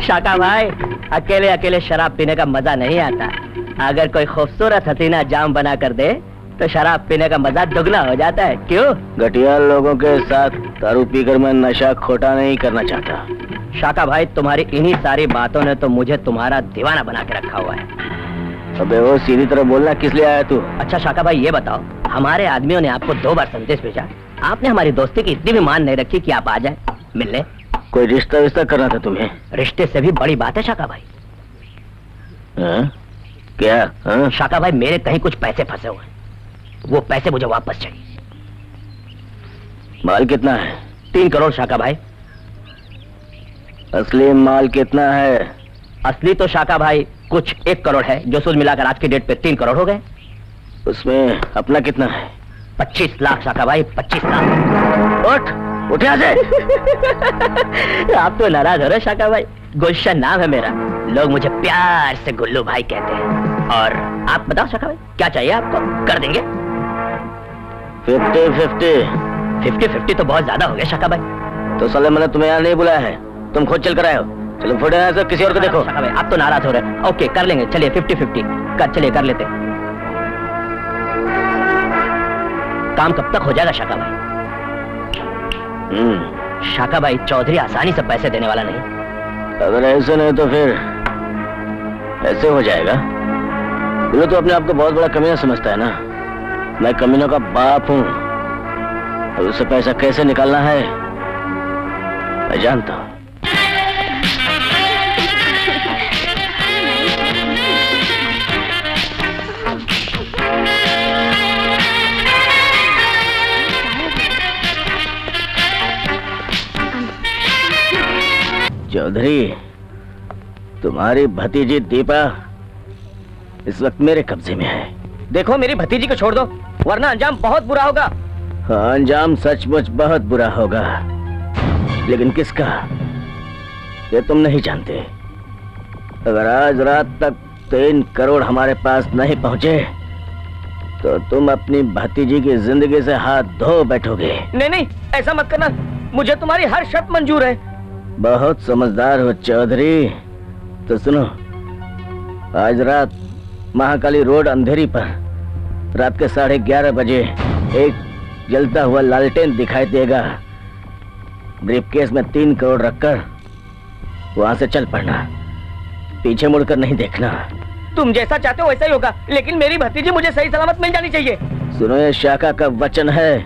शाका भाई, अकेले अकेले शराब पीने का मजा नहीं आता। अगर कोई खूबसूरत हसीना जाम बना कर दे तो शराब पीने का मजा दुगना हो जाता है। क्यों? घटिया लोगों के साथ दारू पीकर मैं नशा खोटा नहीं करना चाहता। शाका भाई, तुम्हारी इन्हीं सारी बातों ने तो मुझे तुम्हारा दीवाना बना के रखा हुआ है। अबे वो सीधी तरह बोलना, किस लिए आया तू? अच्छा शाका भाई, ये बताओ, हमारे आदमियों ने आपको 2 बार संदेश भेजा, आपने हमारी दोस्ती की इतनी भी मान नहीं रखी कि आप आ जाए मिलने। कोई रिश्ता विश्ता करना था तुम्हें? रिश्ते से भी बड़ी बात है शाका भाई। क्या? शाका भाई, मेरे कहीं कुछ पैसे फंसे हुए हैं, वो पैसे मुझे वापस चाहिए। माल कितना है? 3 करोड़ शाका भाई। असली माल कितना है? असली तो शाका भाई कुछ 1 करोड़ है, जो सूद मिलाकर आज की डेट पे 3 करोड़ हो गए। उसमें अपना कितना है? 25 लाख शाका भाई, 25 लाख। उठ यहाँ से। आप तो नाराज हो रहे शाका भाई। गुलशन नाम है मेरा, लोग मुझे प्यार से गुल्लू भाई कहते हैं। और आप बताओ शाका भाई, क्या चाहिए आपको? कर देंगे। 50-50 तो बहुत ज्यादा हो गया शाका भाई। तो साले मैंने तुम्हें यहाँ नहीं बुलाया है, तुम खुद चल कर आए हो। चलो फोटो यहाँ से किसी और को देखो। शाका भाई, आप तो नाराज हो रहे हैं। ओके, कर लेंगे, चलिए 50-50 चलिए कर लेते। काम कब तक हो जाएगा शाका भाई? शाका भाई, चौधरी आसानी से पैसे देने वाला नहीं। अगर ऐसे नहीं तो फिर ऐसे हो जाएगा। वो तो अपने आप को बहुत बड़ा कमीना समझता है ना। मैं कमीनों का बाप हूँ, और उससे पैसा कैसे निकालना है मैं जानता हूँ। चौधरी, तुम्हारी भतीजी दीपा इस वक्त मेरे कब्जे में है। देखो, मेरी भतीजी को छोड़ दो, वरना अंजाम बहुत बुरा होगा। हाँ, अंजाम सचमुच बहुत बुरा होगा, लेकिन किसका ये तुम नहीं जानते। अगर आज रात तक 3 करोड़ हमारे पास नहीं पहुंचे तो तुम अपनी भतीजी की जिंदगी से हाथ धो बैठोगे। नहीं नहीं, ऐसा मत करना, मुझे तुम्हारी हर शर्त मंजूर है। बहुत समझदार हो चौधरी। तो सुनो, आज रात महाकाली रोड अंधेरी पर रात के 11:30 बजे एक जलता हुआ लालटेन दिखाई देगा। ब्रीफकेस में 3 करोड़ रखकर वहां से चल पड़ना, पीछे मुड़कर नहीं देखना। तुम जैसा चाहते हो वैसा ही होगा, लेकिन मेरी भतीजी मुझे सही सलामत मिल जानी चाहिए। सुनो, ये शाका का वचन है,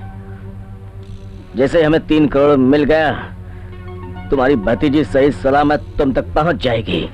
जैसे हमें 3 करोड़ मिल गया तुम्हारी भतीजी सही सलामत तुम तक पहुंच जाएगी।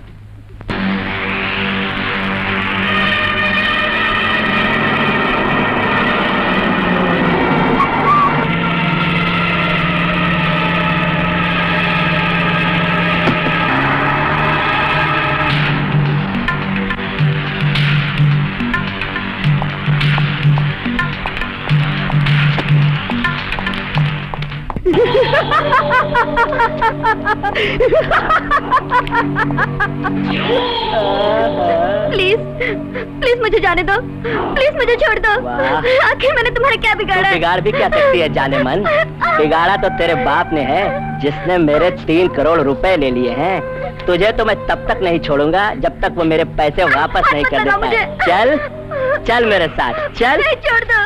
प्लीज प्लीज मुझे जाने दो, प्लीज मुझे छोड़ दो। आखिर मैंने तुम्हारा क्या बिगाड़ा? बिगाड़ भी क्या सकती है जाने मन? बिगाड़ा तो तेरे बाप ने है, जिसने मेरे 3 करोड़ रुपए ले लिए हैं। तुझे तो मैं तब तक नहीं छोड़ूंगा जब तक वो मेरे पैसे वापस नहीं कर देता। चल चल मेरे साथ, चल। नहीं, छोड़ दो।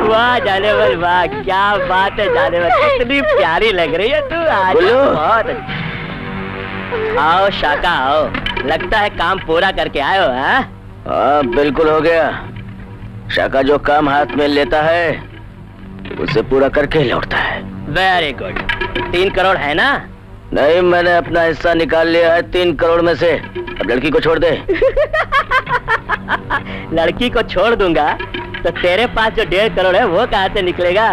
वाह जाने वाल, वाह क्या बात है जाने वाल, कितनी प्यारी लग रही है तू आज। बहुत आओ शाका आओ, लगता है काम पूरा करके आए हो। हाँ बिल्कुल हो गया। शाका जो काम हाथ में लेता है उसे पूरा करके लौटता है। Very good. 3 करोड़ है ना? नहीं, मैंने अपना हिस्सा निकाल लिया है 3 करोड़ में से। अब लड़की को छोड़ दे। लड़की को छोड़ दूंगा तो तेरे पास जो 1.5 करोड़ है वो कहाँ से निकलेगा?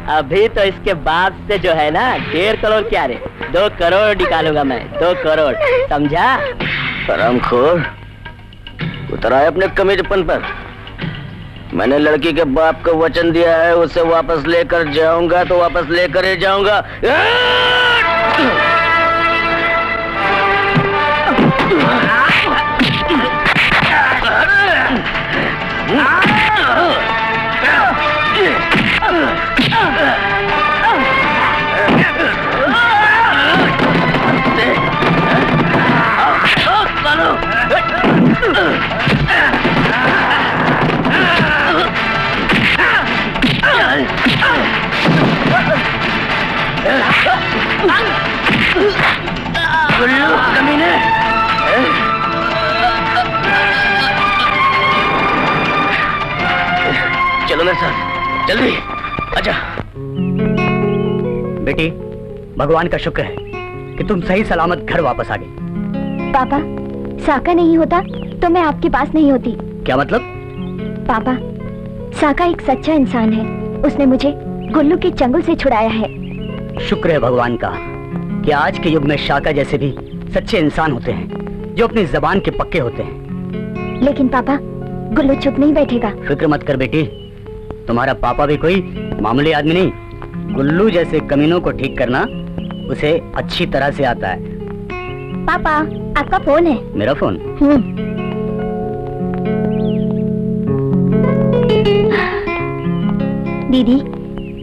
अभी तो इसके बाप से जो है ना 1.5 करोड़ क्या रे, 2 करोड़ निकालूंगा मैं, 2 करोड़, समझा? हरामखोर, उतर आए अपने कमीजपन पर। मैंने लड़की के बाप को वचन दिया है, उसे वापस लेकर जाऊंगा तो वापस लेकर ही जाऊंगा। गुल्लू कमीने। चलो मेरे साथ, जल्दी आजा। बेटी, भगवान का शुक्र है कि तुम सही सलामत घर वापस आ गई। पापा, साका नहीं होता तो मैं आपके पास नहीं होती। क्या मतलब? पापा, साका एक सच्चा इंसान है। उसने मुझे गुल्लू के चंगुल से छुड़ाया है। शुक्र है भगवान का कि आज के युग में शाका जैसे भी सच्चे इंसान होते हैं जो अपनी जबान के पक्के होते हैं। लेकिन पापा, गुल्लू चुप नहीं बैठेगा। फिक्र मत कर बेटी, तुम्हारा पापा भी कोई मामूली आदमी नहीं। गुल्लू जैसे कमीनों को ठीक करना उसे अच्छी तरह से आता है। पापा, आपका फोन है। मेरा फोन? दीदी,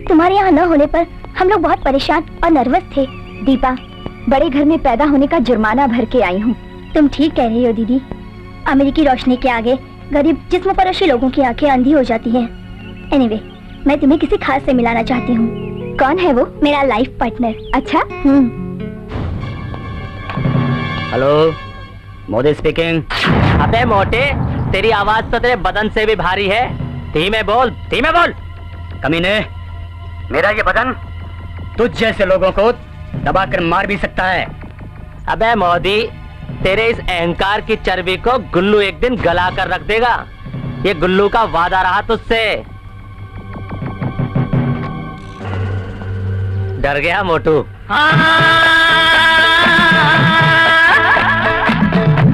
तुम्हारे यहाँ न होने पर हम लोग बहुत परेशान और नर्वस थे। दीपा, बड़े घर में पैदा होने का जुर्माना भर के आई हूँ। तुम ठीक कह रही हो दीदी। अमेरिकी रोशनी के आगे गरीब जिस्म फरोशी लोगों की आंखें अंधी हो जाती हैं। एनीवे, मैं तुम्हें किसी खास से मिलाना चाहती हूँ। कौन है वो? मेरा लाइफ पार्टनर। अच्छा? Hello, Modi speaking. अबे मोटे, तेरी आवाज तो तेरे बदन से भी भारी है। धीमे बोल, धीमे बोल। कमीने, मेरा ये बदन तुझ जैसे लोगों को दबाकर मार भी सकता है। अबे मोदी, तेरे इस अहंकार की चर्बी को गुल्लू एक दिन गला कर रख देगा। ये गुल्लू का वादा रहा तुझसे। डर गया मोटू?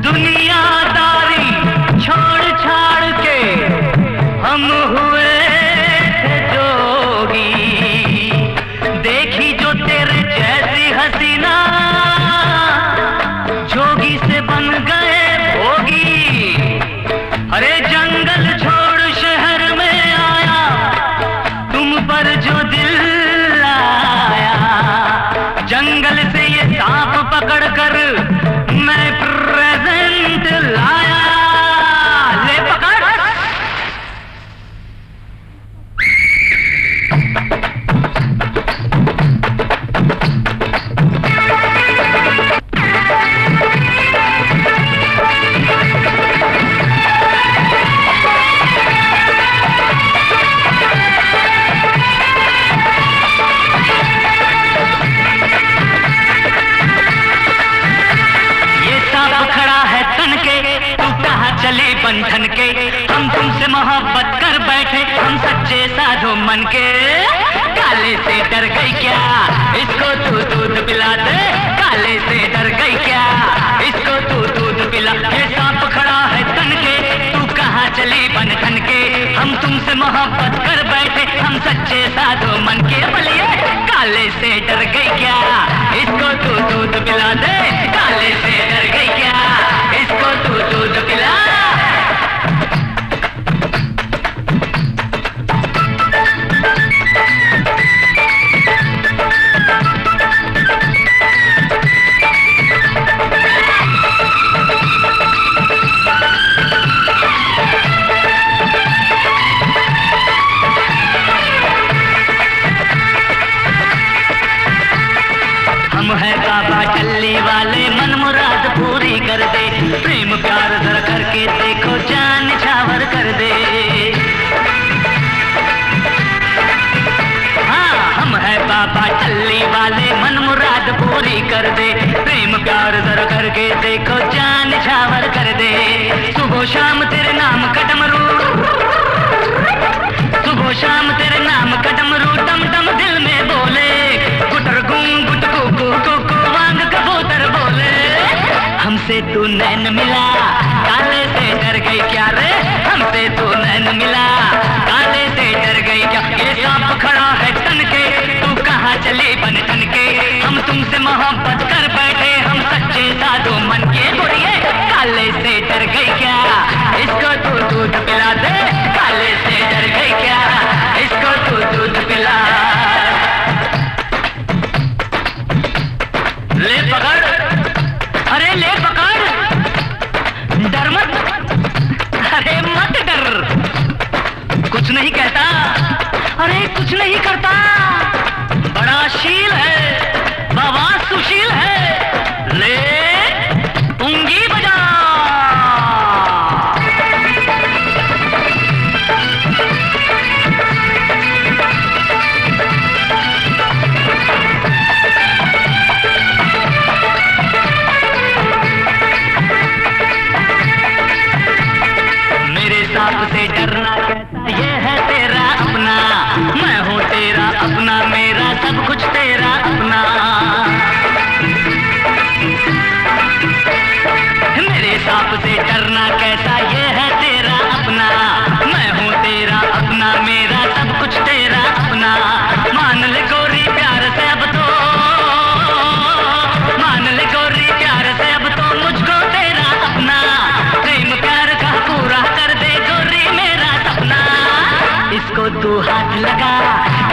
दुनियादारी छोड़ छाड़ के हम हुए थे जोगी। देखी जो तेरे जैसी हसीना, जोगी से बन गए भोगी। अरे जंगल छोड़ शहर में आया, तुम पर जो दिल आया। जंगल से ये सांप पकड़ कर मैं प्रेजेंट लाया। ले पकड़। चले बंधन के, हम तुमसे मोहब्बत कर बैठे, हम सच्चे साधु मन के। काले से डर गई क्या, इसको तू दूध पिला दे। काले से डर गई क्या, इसको तू दूध पिला। ये सांप खड़ा है तन के, तू कहाँ चली बंधन के। हम तुमसे मोहब्बत कर बैठे, हम सच्चे साधु मन के। बोलिए, काले से डर गई क्या, इसको तू दूध पिला दे। काले से डर गई क्या, इसको तू दूध पिला। हम है बाबा टल्ली वाले, मन मुराद पूरी कर दे। प्रेम प्यार धर करके देखो, जान छावर कर दे। हाँ, हम है बाबा टल्ली वाले, मन मुराद पूरी कर दे। प्रेम प्यार धर करके देखो, जान छावर कर दे। सुबह शाम तेरे नाम का डमरू, सुबह शाम तेरे नाम का डमरू डम डम दिल में बोले। गुटर गूं गुट को वांग कबूतर बोले। हमसे तू नैन मिला, काले से डर गई क्या रे। हमसे तू नैन मिला, काले से डर गई क्या। ये सांप खड़ा है तन के, तू कहाँ चले बन ठन के। हम तुमसे मोहब्बत कर बैठे, हम सच्चे साधु मन के। बोलिए, काले से डर गई क्या, इसको तू दूध पिला दे। काले से डर गई क्या, इसको तू दूध पिला। ले पकड़, अरे ले पकड़। डर मत, अरे मत डर। कुछ नहीं कहता, अरे कुछ नहीं करता। बड़ा शील है बाबा। कार्यशील है, ले उंगी बजा। मेरे सांप से डरना कैसा ये है तेरा अपना, मैं हूँ तेरा अपना, मेरा सब कुछ तेरा अपना। मेरे सांप से डरना कैसा ये है तेरा अपना, मैं हूँ तेरा अपना, मेरा सब कुछ तेरा अपना। मान ले गोरी प्यार से अब तो, मान ले गोरी प्यार से अब तो मुझको तेरा अपना। प्रेम प्यार का पूरा कर दे गोरी मेरा सपना। इसको तू हाथ लगा,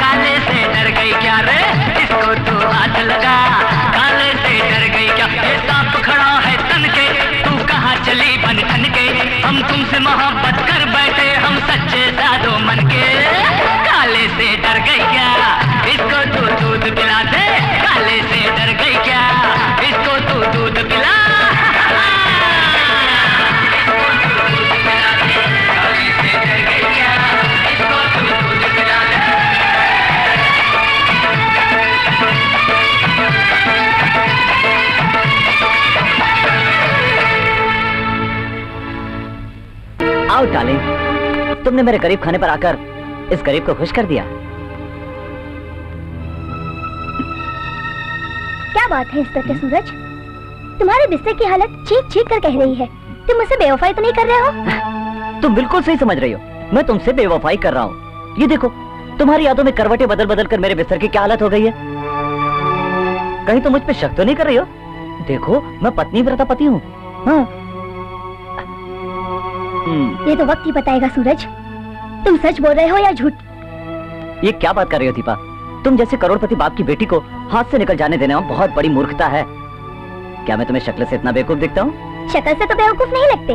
काले से डर गई क्या रे? इसको तू हाथ लगा, काले से डर गई क्या? ये सांप खड़ा है तन के, तू कहाँ चली बन ठन के? हम तुमसे मोहब्बत कर बैठे, हम सच्चे साधो मन के। काले से डर गई क्या? इसको तू दूध पिला दे। काले से डर गई क्या? इसको तू दूध पिला। आओ डार्लिंग, तुमने मेरे गरीब खाने पर आकर इस गरीब को खुश कर दिया। क्या बात है इंस्पेक्टर सूरज, तुम्हारे बिस्तर की हालत चीख चीख कर कह रही है। तुम मुझसे बेवफाई तो नहीं कर रहे हो? तुम बिल्कुल सही समझ रही हो, मैं तुमसे बेवफाई कर रहा हूँ। ये देखो, तुम्हारी यादों में करवटें बदल बदल कर मेरे बिस्तर की क्या हालत हो गई है। कहीं तुम मुझ पे शक तो नहीं कर रही हो? देखो, मैं पत्नी व्रता पति हूँ। हाँ। ये तो वक्त ही बताएगा सूरज, तुम सच बोल रहे हो या झूठ। ये क्या बात कर रही हो दीपा? तुम जैसे करोड़पति बाप की बेटी को हाथ से निकल जाने देना बहुत बड़ी मूर्खता है। क्या मैं तुम्हें शक्ल से इतना बेवकूफ दिखता हूँ? शक्ल से तो बेवकूफ नहीं लगते,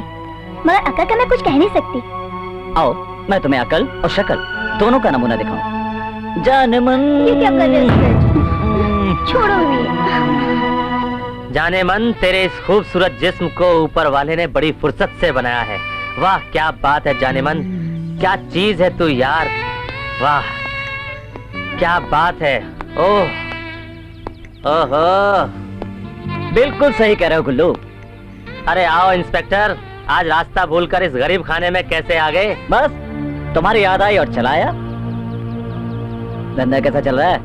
मगर अकल का मैं कुछ कह नहीं सकती। आओ, मैं तुम्हें अकल और शक्ल दोनों का नमूना दिखाऊं। जाने मन। ये क्या कर रहे हो सूरज? छोड़ो भी। जाने मन, तेरे इस खूबसूरत जिस्म को ऊपर वाले ने बड़ी फुर्सत से बनाया है। वाह क्या बात है जाने मन, क्या चीज है तू यार। वाह क्या बात है। ओह ओहो, बिल्कुल सही कह रहे हो गुल्लू। अरे आओ इंस्पेक्टर, आज रास्ता भूलकर इस गरीब खाने में कैसे आ गए? बस तुम्हारी याद आई और चलाया। धंधा कैसा चल रहा है?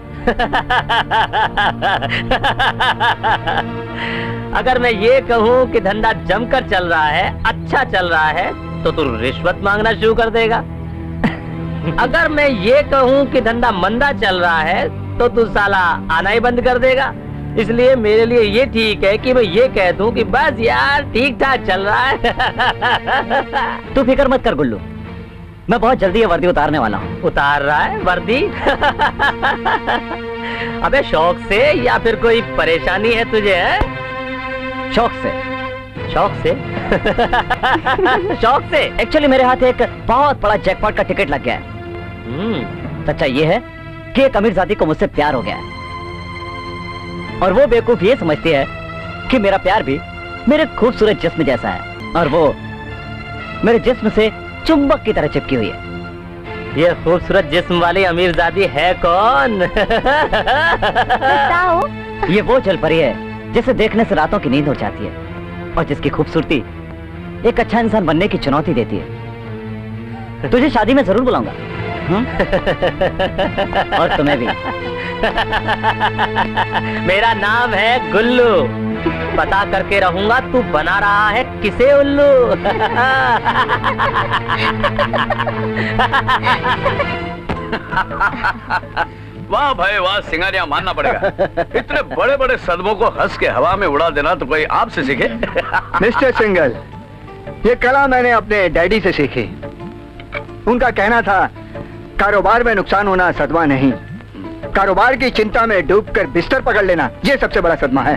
अगर मैं ये कहूँ कि धंधा जमकर चल रहा है, अच्छा चल रहा है, तो तू रिश्वत मांगना शुरू कर देगा। अगर मैं ये कहूँ कि धंधा मंदा चल रहा है, तो तू साला आना ही बंद कर देगा। इसलिए मेरे लिए ये ठीक है कि मैं ये कह दूं कि बस यार ठीक ठाक चल रहा है। तू फिक्र मत कर गुल्लू, मैं बहुत जल्दी ये वर्दी उतारने वाला हूँ। उतार रहा है वर्दी? अबे शौक से या फिर कोई परेशानी है तुझे? है शौक से। शौक से? शौक से? एक्चुअली मेरे हाथ एक बहुत बड़ा जैकपॉट का टिकट लग गया है। सच्चाई ये है कि एक अमीरजादी को मुझसे प्यार हो गया है, और वो बेवकूफ ये समझती है कि मेरा प्यार भी मेरे खूबसूरत जिस्म जैसा है, और वो मेरे जिस्म से चुंबक की तरह चिपकी हुई है। ये खूबसूरत जिस्म वाली अमीरजादी है कौन? बताओ। ये वो जलपरी है जिसे देखने से रातों की नींद हो जाती है, और जिसकी खूबसूरती एक अच्छा इंसान बनने की चुनौती देती है। तुझे शादी में जरूर बुलाऊंगा। और तुम्हें भी। मेरा नाम है गुल्लू, पता करके रहूंगा तू बना रहा है किसे उल्लू। वाह भाई वाह, सिंगारिया मानना पड़ेगा। इतने बड़े बड़े सदमों को हंस के हवा में उड़ा देना तो कोई आपसे सीखे। मिस्टर सिंगल, ये कला मैंने अपने डैडी से सीखी। उनका कहना था, कारोबार में नुकसान होना सदमा नहीं, कारोबार की चिंता में डूबकर बिस्तर पकड़ लेना ये सबसे बड़ा सदमा है।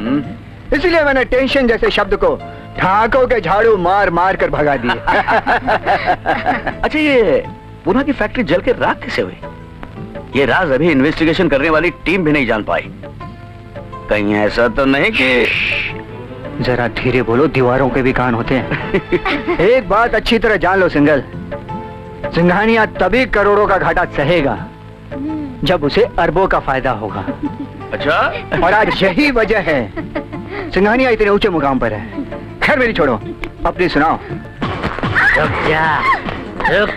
इसलिए मैंने टेंशन जैसे शब्द को ठाकों के झाड़ू मार मार कर भगा दिए। अच्छा, ये पूना की फैक्ट्री जल के राख कैसे हुई? ये राज अभी इन्वेस्टिगेशन करने वाली टीम भी नहीं जान पाई। कहीं ऐसा तो नहीं कि जरा धीरे बोलो, दीवारों के भी कान होते हैं। एक बात अच्छी तरह जान लो सिंघल, सिंघानिया तभी करोड़ों का घाटा सहेगा जब उसे अरबों का फायदा होगा। अच्छा, और आज यही वजह है सिंघानिया इतने ऊंचे मुकाम पर है। खैर मेरी छोड़ो, अपनी सुनाओ। रुक जा, रुक,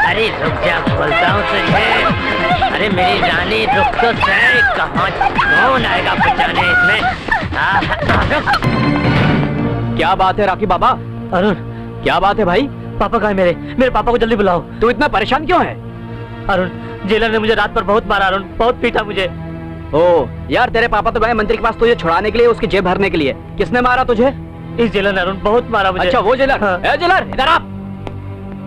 अरे रुक जा, बोलता हूँ तुझे। अरे मेरी रानी रुक तो सही, कहाँ कौन आएगा बचाने इसमें? रुक। क्या बात है राकी बाबा? अरुण, क्या बात है भाई? पापा कहाँ है मेरे? मेरे पापा को जल्दी बुलाओ। तू इतना परेशान क्यों है? अरुण, जेलर ने मुझे रात पर बहुत मारा अरुण, बहुत पीटा मुझे। ओ यार, तेरे पापा तो गए मंत्री के पास तुझे छुड़ाने के लिए, उसकी जेब भरने के लिए। किसने मारा तुझे? इस जेलर ने अरुण, बहुत मारा मुझे। अच्छा वो जेलर? हाँ। ए जेलर, इधर आ।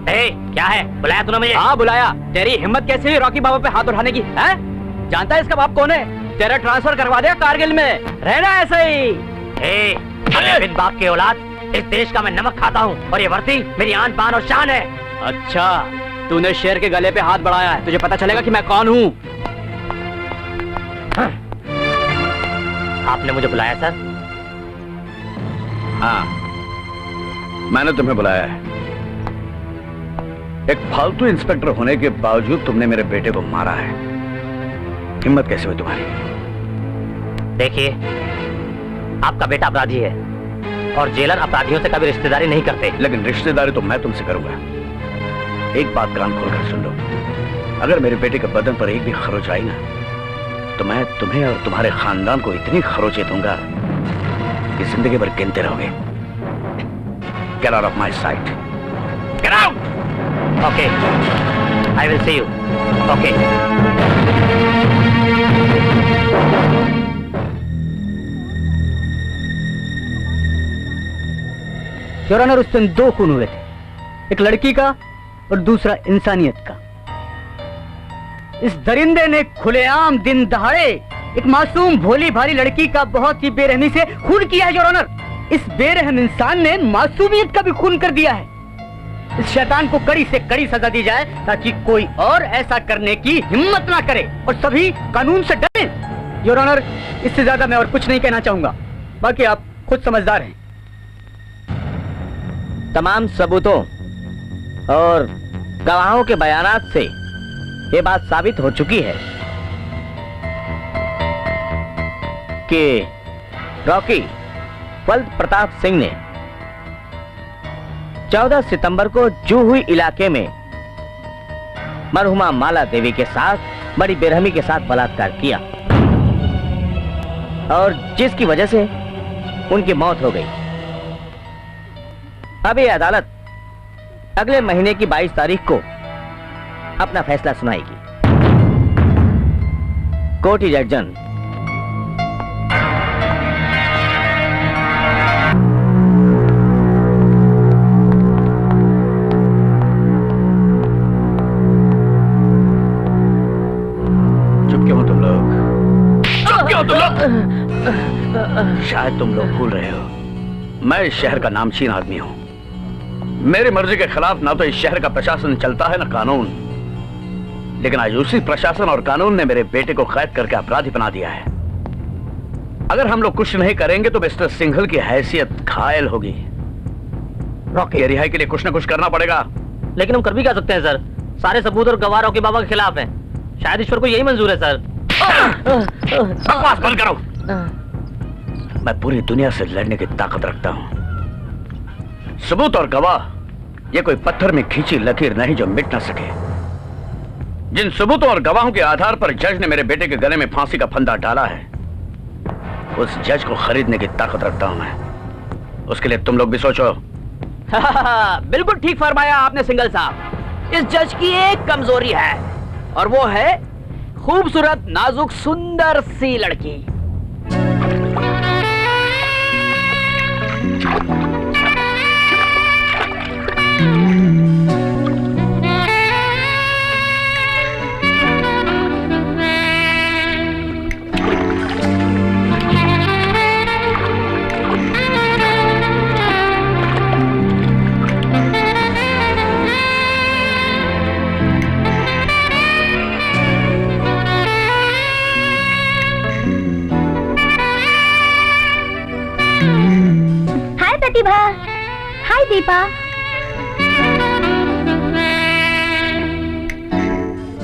क्या है, बुलाया तूने मुझे? हाँ बुलाया। तेरी हिम्मत कैसे हुई रॉकी बाबा पे हाथ उठाने की? है? जानता है इसका बाप कौन है? तेरा ट्रांसफर करवा दे कारगिल में, रहना ऐसे ही। बिन बाप की औलाद, इस देश का मैं नमक खाता हूँ और ये वर्दी मेरी आन बान और शान है। अच्छा, तूने शेर के गले पे हाथ बढ़ाया है, तुझे पता चलेगा कि मैं कौन हूँ। आपने मुझे बुलाया सर? हाँ, मैंने तुम्हें बुलाया है। एक फालतू इंस्पेक्टर होने के बावजूद तुमने मेरे बेटे को मारा है। हिम्मत कैसे हुई तुम्हारी? देखिए, आपका बेटा अपराधी है और जेलर अपराधियों से कभी रिश्तेदारी नहीं करते। लेकिन रिश्तेदारी तो मैं तुमसे करूंगा। एक बात कान खोलकर सुन लो, अगर मेरे बेटे के बदन पर एक भी खरोच आई ना, तो मैं तुम्हें और तुम्हारे खानदान को इतनी खरोचे दूंगा कि जिंदगी भर गिनते रहोगे। Get out of my sight. Get out! Okay, I will see you. Okay. Your honour, उस दिन 2 खून हुए थे, एक लड़की का और दूसरा इंसानियत का। इस दरिंदे ने खुलेआम दिन दहाड़े एक मासूम भोली भाली लड़की का बहुत ही बेरहमी से खून किया है योर ऑनर। इस बेरहम इंसान ने मासूमियत का भी खून कर दिया है। इस शैतान को कड़ी से कड़ी सजा दी जाए ताकि कोई और ऐसा करने की हिम्मत ना करे और सभी कानून से डरें। योर ऑनर, इससे ज्यादा मैं और कुछ नहीं कहना चाहूंगा, बाकी आप खुद समझदार हैं। तमाम सबूतों और गवाहों के बयानात से ये बात साबित हो चुकी है कि रॉकी फल्द प्रताप सिंह ने 14 सितंबर को जूहुई इलाके में मरहुमा माला देवी के साथ बड़ी बेरहमी के साथ बलात्कार किया और जिसकी वजह से उनकी मौत हो गई। अब ये अदालत अगले महीने की 22 तारीख को अपना फैसला सुनाएगी। Court is adjourn. शायद तुम लोग भूल रहे हो, मैं इस शहर का नामचीन आदमी हूं। मेरी मर्जी के खिलाफ ना तो इस शहर का प्रशासन चलता है ना कानून, लेकिन आज उसी प्रशासन और कानून ने मेरे बेटे को कैद करके अपराधी बना दिया है। अगर हम लोग कुछ नहीं करेंगे तो मिस्टर सिंघल की हैसियत घायल होगी। रॉकी, ये रिहाई के लिए कुछ ना कुछ करना पड़ेगा। लेकिन हम कर भी क्या सकते हैं सर? सारे सबूत और गवाह रॉकी बाबा के खिलाफ हैं। शायद ईश्वर को यही मंजूर है सर। बकवास बंद करो। मैं पूरी दुनिया से लड़ने की ताकत रखता हूं। सबूत और गवाह ये कोई पत्थर में खींची लकीर नहीं जो मिट ना सके। जिन सबूतों और गवाहों के आधार पर जज ने मेरे बेटे के गले में फांसी का फंदा डाला है, उस जज को खरीदने की ताकत रखता हूं मैं। उसके लिए तुम लोग भी सोचो। बिल्कुल ठीक फरमाया आपने सिंघल साहब। इस जज की एक कमजोरी है और वो है खूबसूरत, नाजुक, सुंदर सी लड़की। दीपा।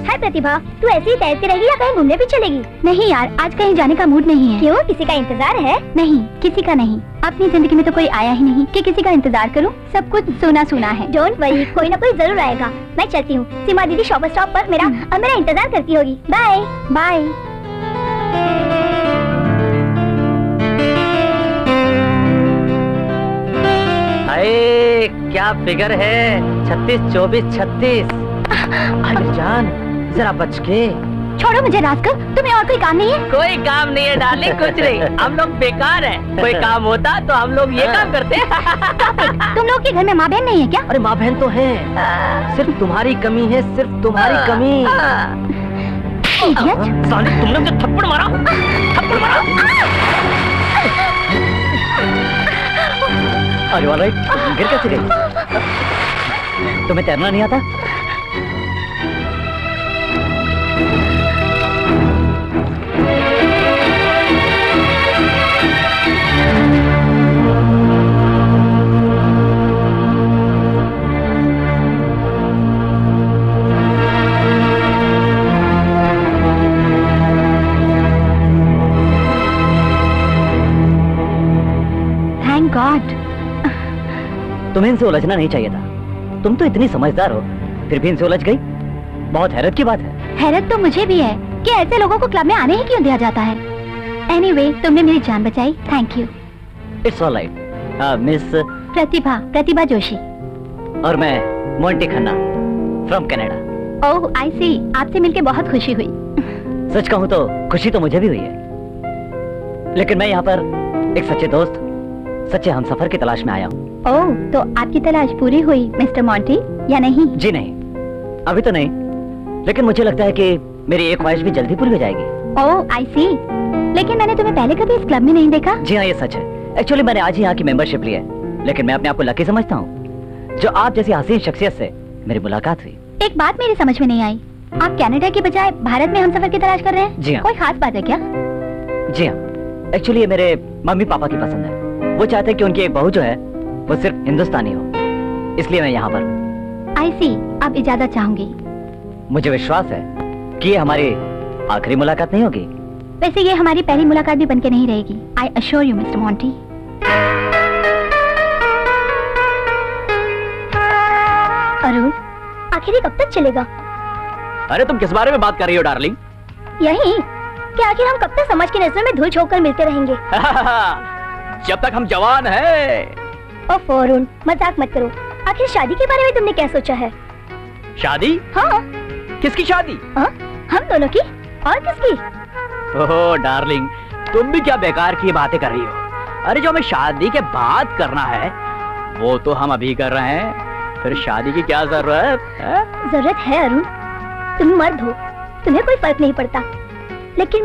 हाय प्रतिभा, तू ऐसे ही तैरती रहेगी या कहीं घूमने भी चलेगी? नहीं यार, आज कहीं जाने का मूड नहीं है। क्यों, किसी का इंतजार है? नहीं, किसी का नहीं। अपनी जिंदगी में तो कोई आया ही नहीं कि किसी का इंतजार करूं। सब कुछ सुना सुना है। डोंट वरी, कोई ना कोई जरूर आएगा। मैं चलती हूँ। सीमा दीदी शॉपर स्टॉप पर मेरा इंतजार करती होगी। Bye bye. अरे क्या फिगर है, 36, 24, 36। अरे जान, जरा बच के। छोड़ो मुझे रास्कल, तुम्हें और कोई काम नहीं है? कोई काम नहीं है डार्लिंग, कुछ नहीं। हम लोग बेकार हैं। कोई काम होता तो हम लोग ये काम करते। तुम लोग के घर में माँ बहन नहीं है क्या? अरे माँ बहन तो है, सिर्फ तुम्हारी कमी है, सिर्फ तुम्हारी कमी। इडियट। साले, तुमने मुझे थप्पड़ मारा, थप्पड़ मारा। अरे वाला गिर कैसे गई? तुम्हें तैरना नहीं आता? Thank God. तुम्हें इनसे उलझना नहीं चाहिए था। तुम तो इतनी समझदार हो, फिर भी इनसे उलझ गई। बहुत हैरत की बात है। हैरत तो मुझे भी है कि ऐसे लोगों को क्लब में आने ही क्यों दिया जाता है। एनीवे, तुमने मेरी जान बचाई, thank you. It's all right. Miss Pratibha Joshi. और मैं Monty Khanna from Canada. Oh I see, आपसे मिलके बहुत खुशी हुई। सच कहूँ तो खुशी तो मुझे भी हुई है, लेकिन मैं यहाँ पर एक सच्चे दोस्त, सच्चे हमसफर की तलाश में आया हूँ। ओह, तो आपकी तलाश पूरी हुई मिस्टर मॉन्टी, या नहीं? जी नहीं, अभी तो नहीं, लेकिन मुझे लगता है कि मेरी एक ख्वाहिश भी जल्दी पूरी हो जाएगी। ओह आई सी, लेकिन मैंने तुम्हें पहले कभी इस क्लब में नहीं देखा। जी हाँ, ये सच है। एक्चुअली मैंने आज ही यहाँ की मेंबरशिप ली है, लेकिन मैं अपने आप को लकी समझता हूँ जो आप जैसी हसीन शख्सियत से मेरी मुलाकात हुई। एक बात मेरी समझ में नहीं आई, आप कनाडा के बजाय भारत में हमसफर की तलाश कर रहे हैं? जी हाँ। कोई खास बात है क्या? जी हाँ, एक्चुअली ये मेरे मम्मी पापा की पसंद है। वो चाहते हैं कि उनकी एक बहू जो है वो सिर्फ हिंदुस्तानी हो, इसलिए मैं यहाँ पर हूँ। आई सी, अब इजाजत चाहूंगी। मुझे विश्वास है कि ये हमारी आखिरी मुलाकात नहीं होगी। वैसे ये हमारी पहली मुलाकात भी बनके नहीं रहेगी। I assure you mister Monty. Arun, आखिर ये कब तक चलेगा? अरे तुम किस बारे में बात कर रही हो डार्लिंग? यही कि आखिर हम कब तक समाज की नजरों में धूल झोंक कर मिलते रहेंगे? जब तक हम जवान हैं। ओफ अरुण, मजाक मत करो। आखिर शादी के बारे में तुमने क्या सोचा है? शादी? हाँ। किसकी शादी? हाँ, हम दोनों की। और किसकी? ओह डार्लिंग, तुम भी क्या बेकार की बातें कर रही हो। अरे जो हमें शादी के बाद करना है वो तो हम अभी कर रहे हैं, फिर शादी की क्या जरूरत है? जरूरत है अरुण, तुम मर्द हो, तुम्हें कोई फर्क नहीं पड़ता, लेकिन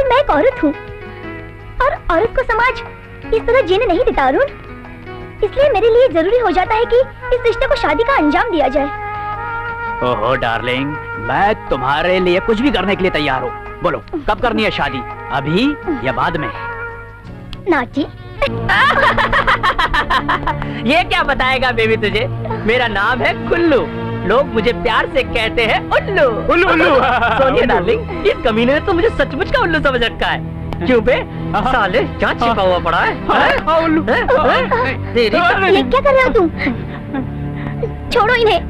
मैं एक औरत हूँ और औरत को समाज इस तरह जीने नहीं देता अरुण। इसलिए मेरे लिए जरूरी हो जाता है कि इस रिश्ते को शादी का अंजाम दिया जाए। ओहो डार्लिंग, मैं तुम्हारे लिए कुछ भी करने के लिए तैयार हूँ। बोलो कब करनी है शादी, अभी या बाद में? नाची। ये क्या बताएगा बेबी तुझे? मेरा नाम है कुल्लू, लोग मुझे प्यार से कहते हैं उल्लू। उल्लू उल्लू। सोनिया डार्लिंग, इस कमीने ने तो मुझे सचमुच का उल्लू समझ रखा है। क्यों बे? साले क्या छिपा हुआ पड़ा है? उल्लू। तेरी ये क्या कर रहे हो तुम? छोड़ो इन्हें।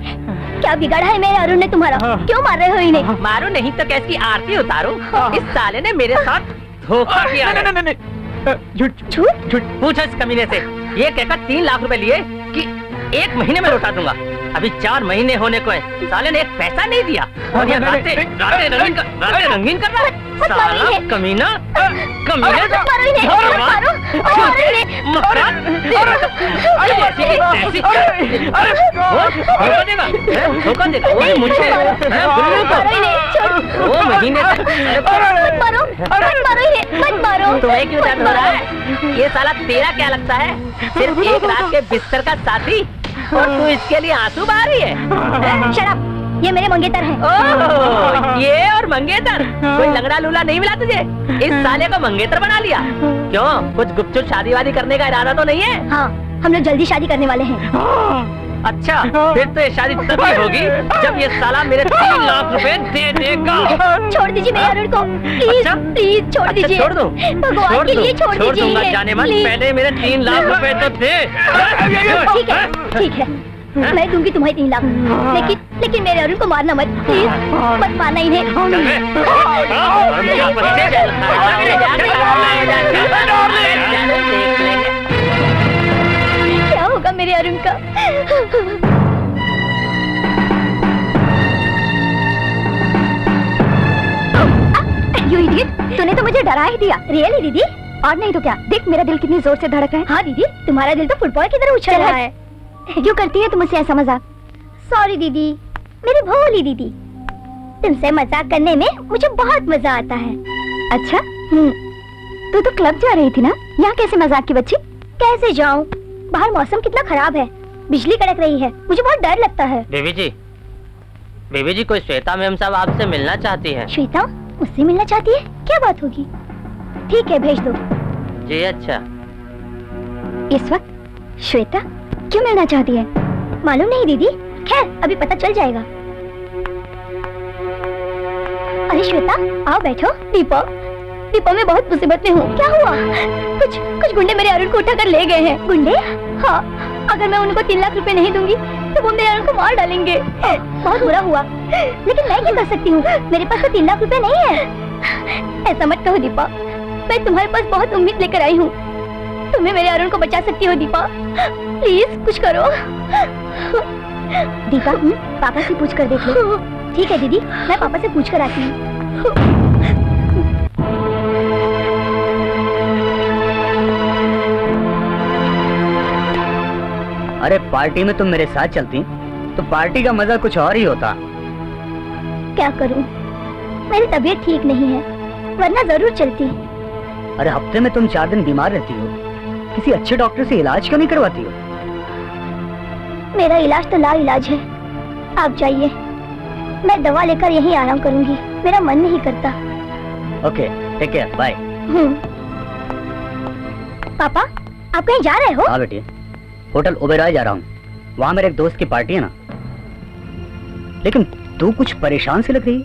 क्या बिगाड़ा है मेरे अरुण ने तुम्हारा? क्यों मार रहे हो इन्हें? मारो नहीं तो कैसी आरती उतारो। इस साले ने मेरे साथ धोखा किया है। झूठ? पूछो इस कमीने से। ये कहकर 3 लाख रुपए लिए कि 1 महीने में लौटा दूंगा। अभी 4 महीने होने को है, साले ने 1 पैसा नहीं दिया और ये रातें रंगीन कर रहा है। साला कमीना, कमीने धोखा देगा मुझे। 2 महीने तुम्हें क्यों दर्द हो रहा है? ये साला तेरा क्या लगता है? सिर्फ एक रात के बिस्तर का साथी और तू इसके लिए आंसू बहा रही है? शराब, ये मेरे मंगेतर हैं। ओह, ये और मंगेतर? कोई लंगड़ा लूला नहीं मिला तुझे? इस साले को मंगेतर बना लिया? क्यों, कुछ गुपचुप शादी वादी करने का इरादा तो नहीं है? हाँ, हम लोग जल्दी शादी करने वाले हैं। अच्छा, फिर तो ये शादी तभी होगी जब ये साला मेरे 3 लाख रुपए दे देगा। छोड़ दीजिए मेरे अरुण को, प्लीज अच्छा? प्लीज छोड़ अच्छा, दीजिए। छोड़ दूं? भगवान के लिए छोड़ दीजिए। दूंगा जाने मन, प्लीज। पहले मेरे 3 लाख रुपए तो दे। ठीक है ठीक है, मैं दूंगी तुम्हें 3 लाख, लेकिन मेरे अरुण को मारना मत, प्लीज मत मारना इन्हें। क्या होगा मेरे अरुण का? You idiot, तूने तो मुझे डरा ही दिया। रियली दीदी? और नहीं तो क्या, देख मेरा दिल कितनी जोर से धड़क रहा है। हाँ दीदी, तुम्हारा दिल तो फुटबॉल की तरह उछल रहा है। क्यों करती है तुम मुझसे ऐसा मजाक? सॉरी दीदी, मेरी भोली दीदी। तुमसे मजाक करने में मुझे बहुत मजा आता है। अच्छा, तू तो क्लब जा रही थी ना? यहाँ कैसे मजाक की बच्ची? कैसे जाऊँ? बाहर मौसम कितना खराब है, बिजली कड़क रही है, मुझे बहुत डर लगता है। बेबी जी कोई श्वेता मैम साहब आपसे मिलना चाहती है। श्वेता मुझसे मिलना चाहती है? क्या बात होगी? ठीक है, भेज दो। जी अच्छा। इस वक्त श्वेता क्यों मिलना चाहती है? मालूम नहीं दीदी, खैर अभी पता चल जाएगा। अरे श्वेता आओ बैठो। दीपा मैं बहुत मुसीबत में हूँ। क्या हुआ? कुछ गुंडे मेरे अरुण को उठाकर ले गए हैं। गुंडे? हाँ, अगर मैं उनको 3 लाख रुपए नहीं दूंगी तो वो मेरे अरुण को मार डालेंगे। बहुत बुरा हुआ, लेकिन मैं क्या कर सकती हूँ? मेरे पास तो 3 लाख रुपए नहीं है। ऐसा मत कहो दीपा, मैं तुम्हारे पास बहुत उम्मीद लेकर आई हूँ। तुम्हें मेरे अरुण को बचा सकती हो दीपा, प्लीज कुछ करो। दीपा पापा से पूछ कर देख लो। ठीक है दीदी, मैं पापा से पूछ कर आती हूँ। अरे पार्टी में तुम मेरे साथ चलती तो पार्टी का मजा कुछ और ही होता। क्या करूं, मेरी तबीयत ठीक नहीं है, वरना जरूर चलती। अरे हफ्ते में तुम 4 दिन बीमार रहती हो, किसी अच्छे डॉक्टर से इलाज क्यों नहीं करवाती हो? मेरा इलाज तो लाइलाज है। आप जाइए, मैं दवा लेकर यहीं आराम करूंगी, मेरा मन नहीं करता। Okay, take care, bye. पापा आप कहीं जा रहे हो? हाँ बेटी, होटल ओबेरॉय जा रहा हूँ, वहाँ मेरे एक दोस्त की पार्टी है ना। लेकिन तू कुछ परेशान सी लग रही है।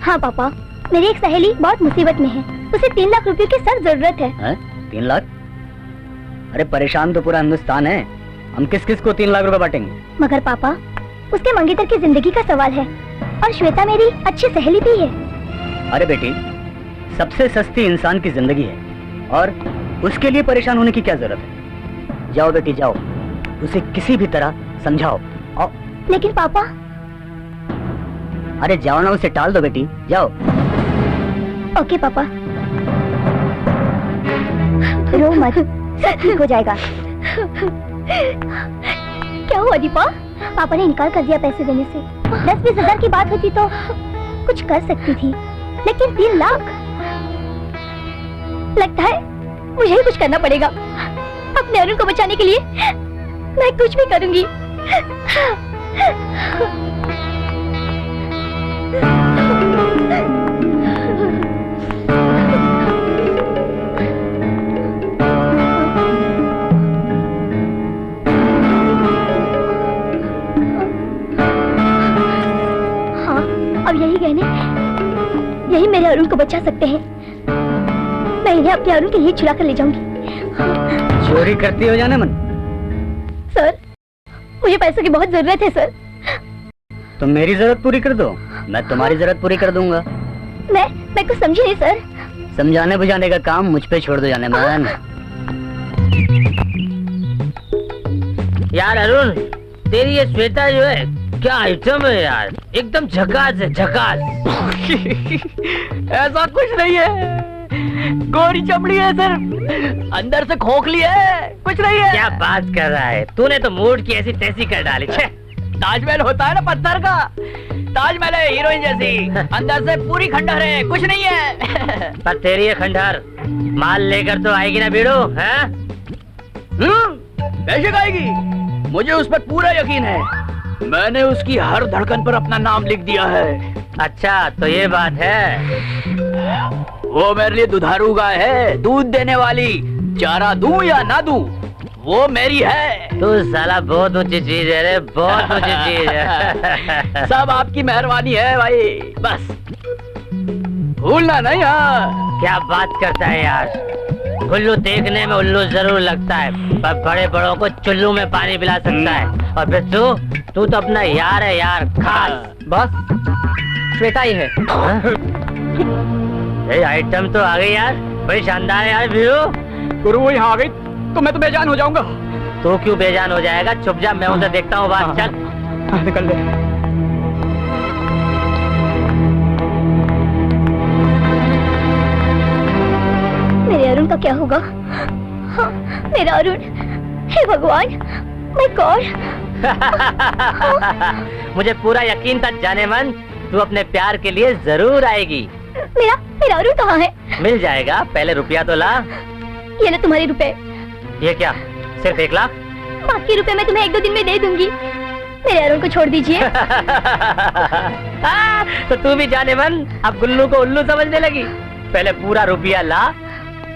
हाँ पापा, मेरी एक सहेली बहुत मुसीबत में है, उसे 3 लाख रुपए की सख्त जरूरत है। 3 लाख? अरे परेशान तो पूरा हिंदुस्तान है, हम किस किस को 3 लाख रुपए बांटेंगे? मगर पापा, उसके मंगेतर की जिंदगी का सवाल है, और श्वेता मेरी अच्छी सहेली भी है। अरे बेटी, सबसे सस्ती इंसान की जिंदगी है, और उसके लिए परेशान होने की क्या जरूरत है? जाओ बेटी जाओ, उसे किसी भी तरह समझाओ। लेकिन पापा। अरे जाओ ना, उसे टाल दो बेटी, जाओ। ओके पापा, रो मत, सब ठीक हो जाएगा। क्या हुआ दीपा? पापा ने इनकार कर दिया पैसे देने से। 10-20 हजार की बात होती तो कुछ कर सकती थी, लेकिन 3 लाख? लगता है मुझे ही कुछ करना पड़ेगा। अपने अरुण को बचाने के लिए मैं कुछ भी करूंगी। हाँ, अब यही गहने, यही मेरे अरुण को बचा सकते हैं। मैं इन्हें अपने अरुण के लिए चुरा कर ले जाऊंगी। चोरी करती हो जाने मन? सर, मुझे पैसों की बहुत जरूरत है सर। तुम मेरी जरूरत पूरी कर दो, मैं तुम्हारी जरूरत पूरी कर दूंगा। मैं कुछ समझी नहीं सर। समझाने बुझाने का काम मुझ पे छोड़ दो जाने मन। यार अरुण, तेरी ये श्वेता जो है क्या आइटम है यार, एकदम झकास है, झकास। ऐसा कुछ नहीं है, गोरी चमड़ी है सर, अंदर से खोखली है, कुछ नहीं है। क्या बात कर रहा है, तूने तो मूड की ऐसी तैसी कर डाली। छे, ताजमहल होता है ना पत्थर का, ताजमहल है हीरोइन जैसी, अंदर से पूरी खंडहर है, कुछ नहीं है। पर तेरी ये खंडहर माल लेकर तो आएगी ना बीड़ू? हैं? बेशक आएगी, मुझे उस पर पूरा यकीन है। मैंने उसकी हर धड़कन पर अपना नाम लिख दिया है। अच्छा तो ये बात है। वो मेरे लिए दुधारू गाय है, दूध देने वाली। चारा दूं या ना दूं, वो मेरी है। तू साला बहुत ऊंची चीज है रे, बहुत ऊंची चीज है। सब आपकी मेहरबानी है भाई, बस भूलना नहीं। हाँ, क्या बात करता है यार, गुल्लू देखने में उल्लू जरूर लगता है, पर बड़े बड़ों को चुल्लू में पानी पिला सकता है। और फिर तू तो अपना यार है यार, खास। बस श्वेता ही है। ये आइटम तो आ गई यार, बड़ी शानदार है यार। वीरू गुरु वो यहाँ आ गई तो मैं तो बेजान हो जाऊंगा। तू क्यों बेजान हो जाएगा, चुप जा, मैं उसे देखता हूँ बात। चल निकल ले। मेरे अरुण का क्या होगा? हाँ, मेरा अरुण, हे भगवान, मैं गॉड। मुझे पूरा यकीन था जाने मन, तू अपने प्यार के लिए जरूर आएगी। मेरा अरुण कहाँ है? मिल जाएगा, पहले रुपया तो ला। ये लो तुम्हारे रुपए। ये क्या, सिर्फ 1 लाख? बाकी रुपए मैं तुम्हें 1-2 दिन में दे दूंगी। मेरे अरुण को छोड़ दीजिए। तो तू भी जाने मन अब गुल्लू को उल्लू समझने लगी। पहले पूरा रुपया ला,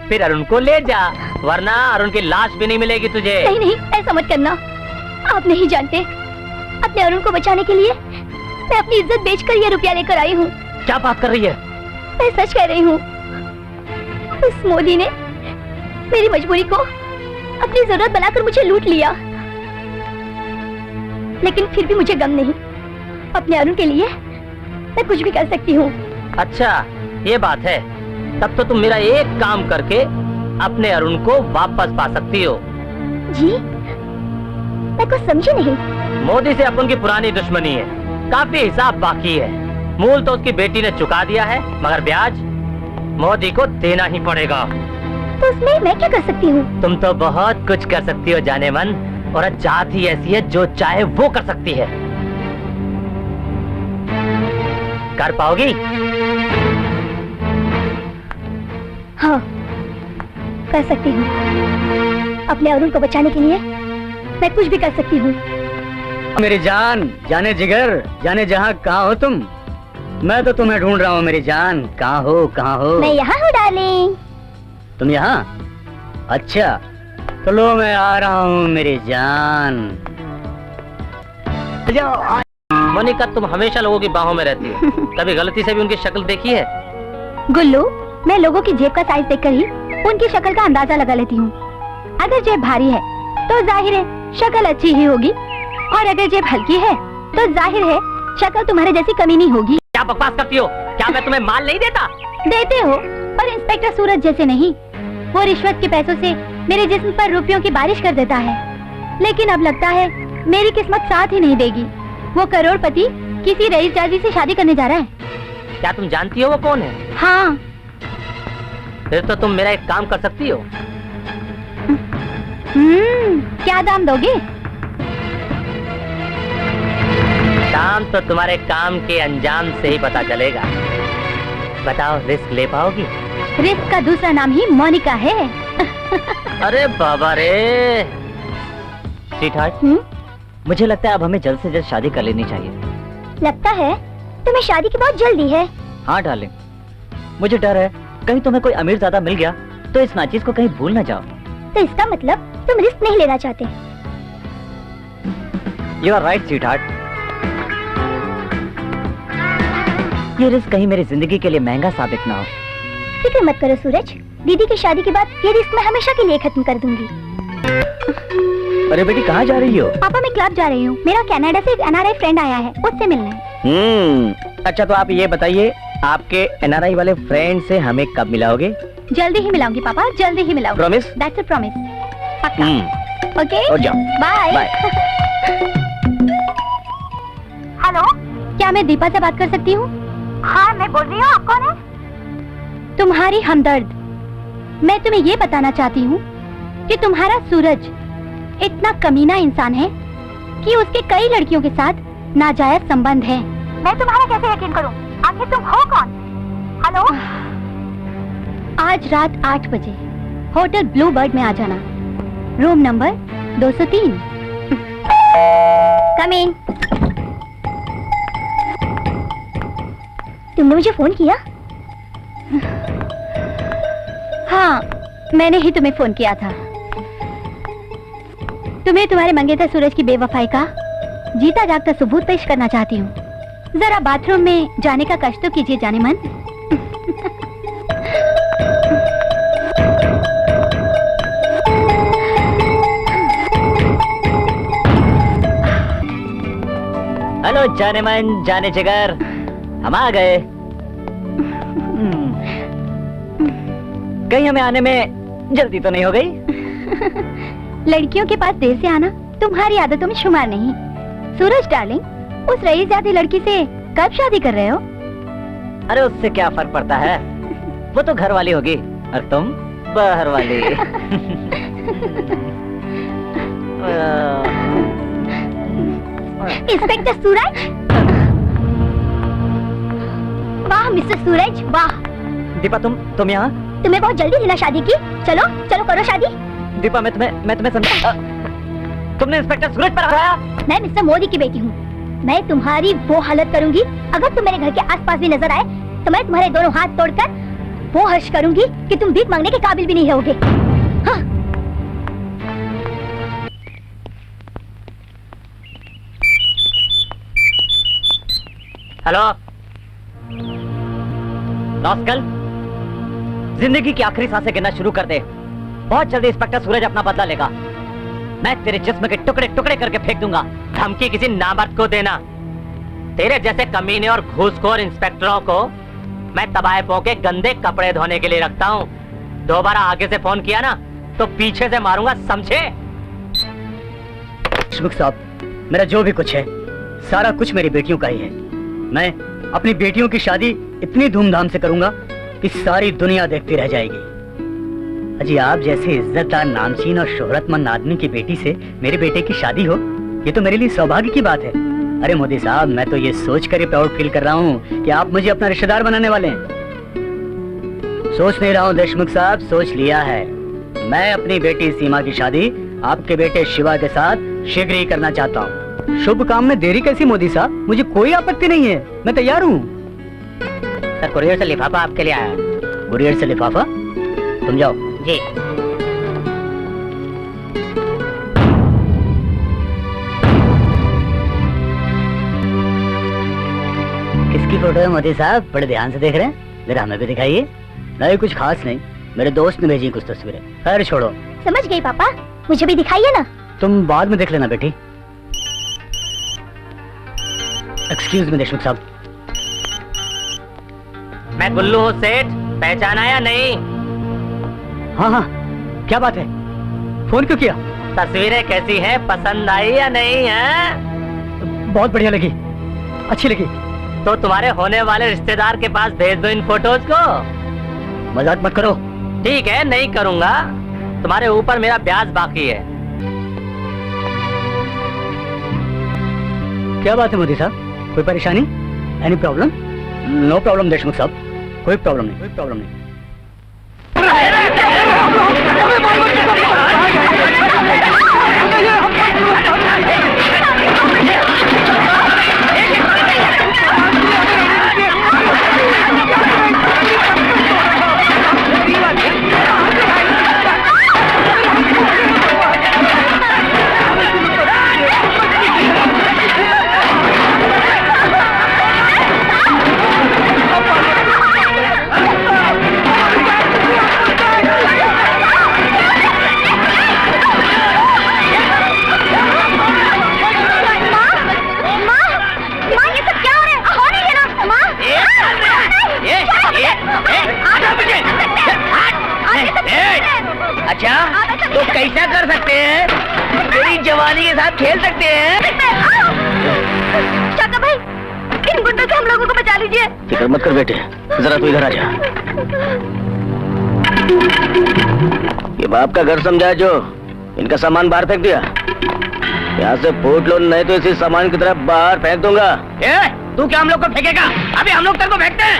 फिर अरुण को ले जा, वरना अरुण की लाश भी नहीं मिलेगी तुझे। नहीं नहीं, ऐसा मत करना। आप नहीं जानते, अपने अरुण को बचाने के लिए मैं अपनी इज्जत बेचकर ये रुपया लेकर आई हूँ। क्या बात कर रही है? मैं सच कह रही हूँ। उस मोदी ने मेरी मजबूरी को अपनी जरूरत बनाकर मुझे लूट लिया, लेकिन फिर भी मुझे गम नहीं। अपने अरुण के लिए मैं कुछ भी कर सकती हूँ। अच्छा ये बात है, तब तो तुम मेरा एक काम करके अपने अरुण को वापस पा सकती हो। जी, मैं कुछ समझी नहीं। मोदी से अपन की पुरानी दुश्मनी है, काफी हिसाब बाकी है। मूल तो उसकी बेटी ने चुका दिया है, मगर ब्याज मोदी को देना ही पड़ेगा। तो उसमें मैं क्या कर सकती हूँ? तुम तो बहुत कुछ कर सकती हो जाने मन, और जात ही ऐसी है जो चाहे वो कर सकती है। कर पाओगी? हाँ, कर सकती हूँ। अपने अरुण को बचाने के लिए मैं कुछ भी कर सकती हूँ। मेरी जान, जाने जिगर, जाने जहाँ कहाँ हो तुम? मैं तो तुम्हें ढूंढ रहा हूँ मेरी जान, कहाँ हो कहाँ हो? मैं यहाँ हूँ डार्लिंग। तुम यहाँ? अच्छा, तो लो मैं आ रहा हूँ मेरी जान। मोनिका, तुम हमेशा लोगों की बाहों में रहती हो, कभी गलती से भी उनकी शक्ल देखी है? गुल्लू, मैं लोगों की जेब का साइज देखकर ही उनकी शक्ल का अंदाजा लगा लेती हूँ। अगर जेब भारी है तो जाहिर है शक्ल अच्छी ही होगी, और अगर जेब हल्की है तो जाहिर है शक्ल तुम्हारे जैसी कमीनी होगी। क्या बकवास करती हो? क्या मैं तुम्हें माल नहीं देता? देते हो, पर इंस्पेक्टर सूरज जैसे नहीं। वो रिश्वत के पैसों से मेरे जिस्म पर रुपयों की बारिश कर देता है, लेकिन अब लगता है मेरी किस्मत साथ ही नहीं देगी। वो करोड़पति किसी रईस जाजी से शादी करने जा रहा है। क्या तुम जानती हो वो कौन है? हाँ। फिर तो तुम मेरा एक काम कर सकती हो। क्या दाम दोगे? दाम तो तुम्हारे काम के अंजाम से ही पता चलेगा। बताओ, रिस्क ले पाओगी? रिस्क का दूसरा नाम ही मोनिका है। अरे बाबा रे। स्वीटहार्ट, मुझे लगता है अब हमें जल्द से जल्द शादी कर लेनी चाहिए। लगता है तुम्हें शादी की बहुत जल्दी है। हाँ डार्लिंग, मुझे डर है कहीं तुम्हें कोई अमीरजादा मिल गया तो इस नाचीज को कहीं भूल ना जाओ। तो इसका मतलब तुम रिस्क नहीं लेना चाहते? You are right sweetheart. ये रिस्क कहीं मेरी जिंदगी के लिए महंगा साबित ना हो। फिक्र मत करो सूरज, दीदी की शादी के बाद ये रिस्क मैं हमेशा के लिए खत्म कर दूंगी। अरे बेटी, कहाँ जा रही हो? पापा, मैं क्लब जा रही हूँ। मेरा कनाडा से एक एनआरआई फ्रेंड आया है, उससे मिलना है। अच्छा, तो आप ये बताइए, आपके एनआरआई वाले फ्रेंड से हमें कब मिलाओगे? जल्दी ही मिलाऊंगी पापा, जल्दी ही मिलाऊंगी। प्रॉमिस? That's a promise. पक्का। ओके, और जाओ। बाय। बाय। हेलो, क्या मैं दीपा से बात कर सकती हूँ? हाँ, मैं बोल रही हूँ। आप कौन है? तुम्हारी हमदर्द। मैं तुम्हें ये बताना चाहती हूँ कि तुम्हारा सूरज इतना कमीना इंसान है कि उसके कई लड़कियों के साथ नाजायज संबंध है। मैं तुम्हारा कैसे यकीन करूँ? आखिर तुम हो कौन? हेलो, आज रात 8 बजे होटल ब्लू बर्ड में आ जाना, रूम नंबर 203। कम इन। तुमने मुझे फोन किया? हाँ, मैंने ही तुम्हें फोन किया था। तुम्हें तुम्हारे मंगेतर सूरज की बेवफाई का जीता जागता सबूत पेश करना चाहती हूँ। जरा बाथरूम में जाने का कष्ट तो कीजिए जाने मन। हेलो जाने मन जाने जिगर, हम आ गए। कहीं हमें आने में जल्दी तो नहीं हो गई? लड़कियों के पास देर से आना तुम्हारी आदतों में शुमार नहीं। सूरज डार्लिंग, उस रईसजादी लड़की से कब शादी कर रहे हो? अरे उससे क्या फर्क पड़ता है, वो तो घर वाली होगी और तुम बाहर वाली। इंस्पेक्टर सूरज, वाह मिस्टर सूरज वाह। दीपा तुम यहाँ? तुम्हें बहुत जल्दी थी ना शादी की? चलो चलो करो शादी। दीपा मैं तुम्हें समझा। तुमने इंस्पेक्टर सूरज पर हराया? मैं मिस्टर मोदी की बेटी हूँ। मैं तुम्हारी वो हालत करूंगी, अगर तुम मेरे घर के आसपास भी नजर आए तो मैं तुम्हारे दोनों हाथ तोड़कर वो हर्ष करूंगी कि तुम भीख मांगने के काबिल भी नहीं रहोगे। हाँ। हेलो रास्कल, जिंदगी की आखिरी सांसें गिनना शुरू कर दे। बहुत जल्दी इंस्पेक्टर सूरज अपना बदला लेगा। मैं तेरे जिस्म के टुकड़े टुकड़े करके फेंक दूंगा। धमकी किसी नामर्द को देना। तेरे जैसे कमीने और घूसखोर इंस्पेक्टरों को मैं तबाह पो के गंदे कपड़े धोने के लिए रखता हूँ। दोबारा आगे से फोन किया ना तो पीछे से मारूंगा, समझे? देशमुख साहब, मेरा जो भी कुछ है सारा कुछ मेरी बेटियों का ही है। मैं अपनी बेटियों की शादी इतनी धूमधाम से करूंगा कि सारी दुनिया देखती रह जाएगी। अजी आप जैसे इज्जतदार, नामचीन और शोहरतमंद आदमी की बेटी से मेरे बेटे की शादी हो, ये तो मेरे लिए सौभाग्य की बात है। अरे मोदी साहब, मैं तो ये सोच कर ही प्राउड फील कर रहा हूँ कि आप मुझे अपना रिश्तेदार बनाने वाले हैं। सोच नहीं रहा हूँ देशमुख साहब, सोच लिया है। मैं अपनी बेटी सीमा की शादी आपके बेटे शिवा के साथ शीघ्र ही करना चाहता हूँ। शुभ काम में देरी कैसी मोदी साहब, मुझे कोई आपत्ति नहीं है, मैं तैयार हूँ। सर कुरियर से लिफाफा आपके लिए आया। कुरियर से लिफाफा? तुम जाओ। जी। किसकी फोटो है मोदी साहब? बड़े ध्यान से देख रहे हैं, जरा हमें भी दिखाइए। नहीं कुछ खास नहीं, मेरे दोस्त ने भेजी कुछ तस्वीरें। खैर छोड़ो। समझ गई पापा, मुझे भी दिखाइए ना। तुम बाद में देख लेना बेटी। एक्सक्यूज मी देशमुख साहब। मैं गुल्लू हूँ सेठ, पहचाना या नहीं? हाँ हाँ, क्या बात है, फोन क्यों किया? तस्वीरें कैसी हैं, पसंद आई या नहीं है? बहुत बढ़िया लगी, अच्छी लगी। तो तुम्हारे होने वाले रिश्तेदार के पास भेज दो इन फोटोज को। मजाक मत करो। ठीक है, नहीं करूंगा। तुम्हारे ऊपर मेरा ब्याज बाकी है। क्या बात है मोदी साहब, कोई परेशानी? Any problem? No problem Deshmukh साहब, कोई प्रॉब्लम नहीं, कोई प्रॉब्लम नहीं। अच्छा, तो कैसा कर सकते हैं? तेरी जवानी के साथ खेल सकते हैं? चाचा भाई, इन गुंडों से हम लोगों को बचा लीजिए। फिक्र मत कर बेटे, जरा तू इधर आ जा। ये बाप का घर समझा जो इनका सामान बाहर फेंक दिया। यहाँ से फूट लो, नहीं तो इसी सामान की तरफ बाहर फेंक दूंगा। तू क्या हम लोग को फेंकेगा? अभी हम लोग तेरे को फेंकते हैं।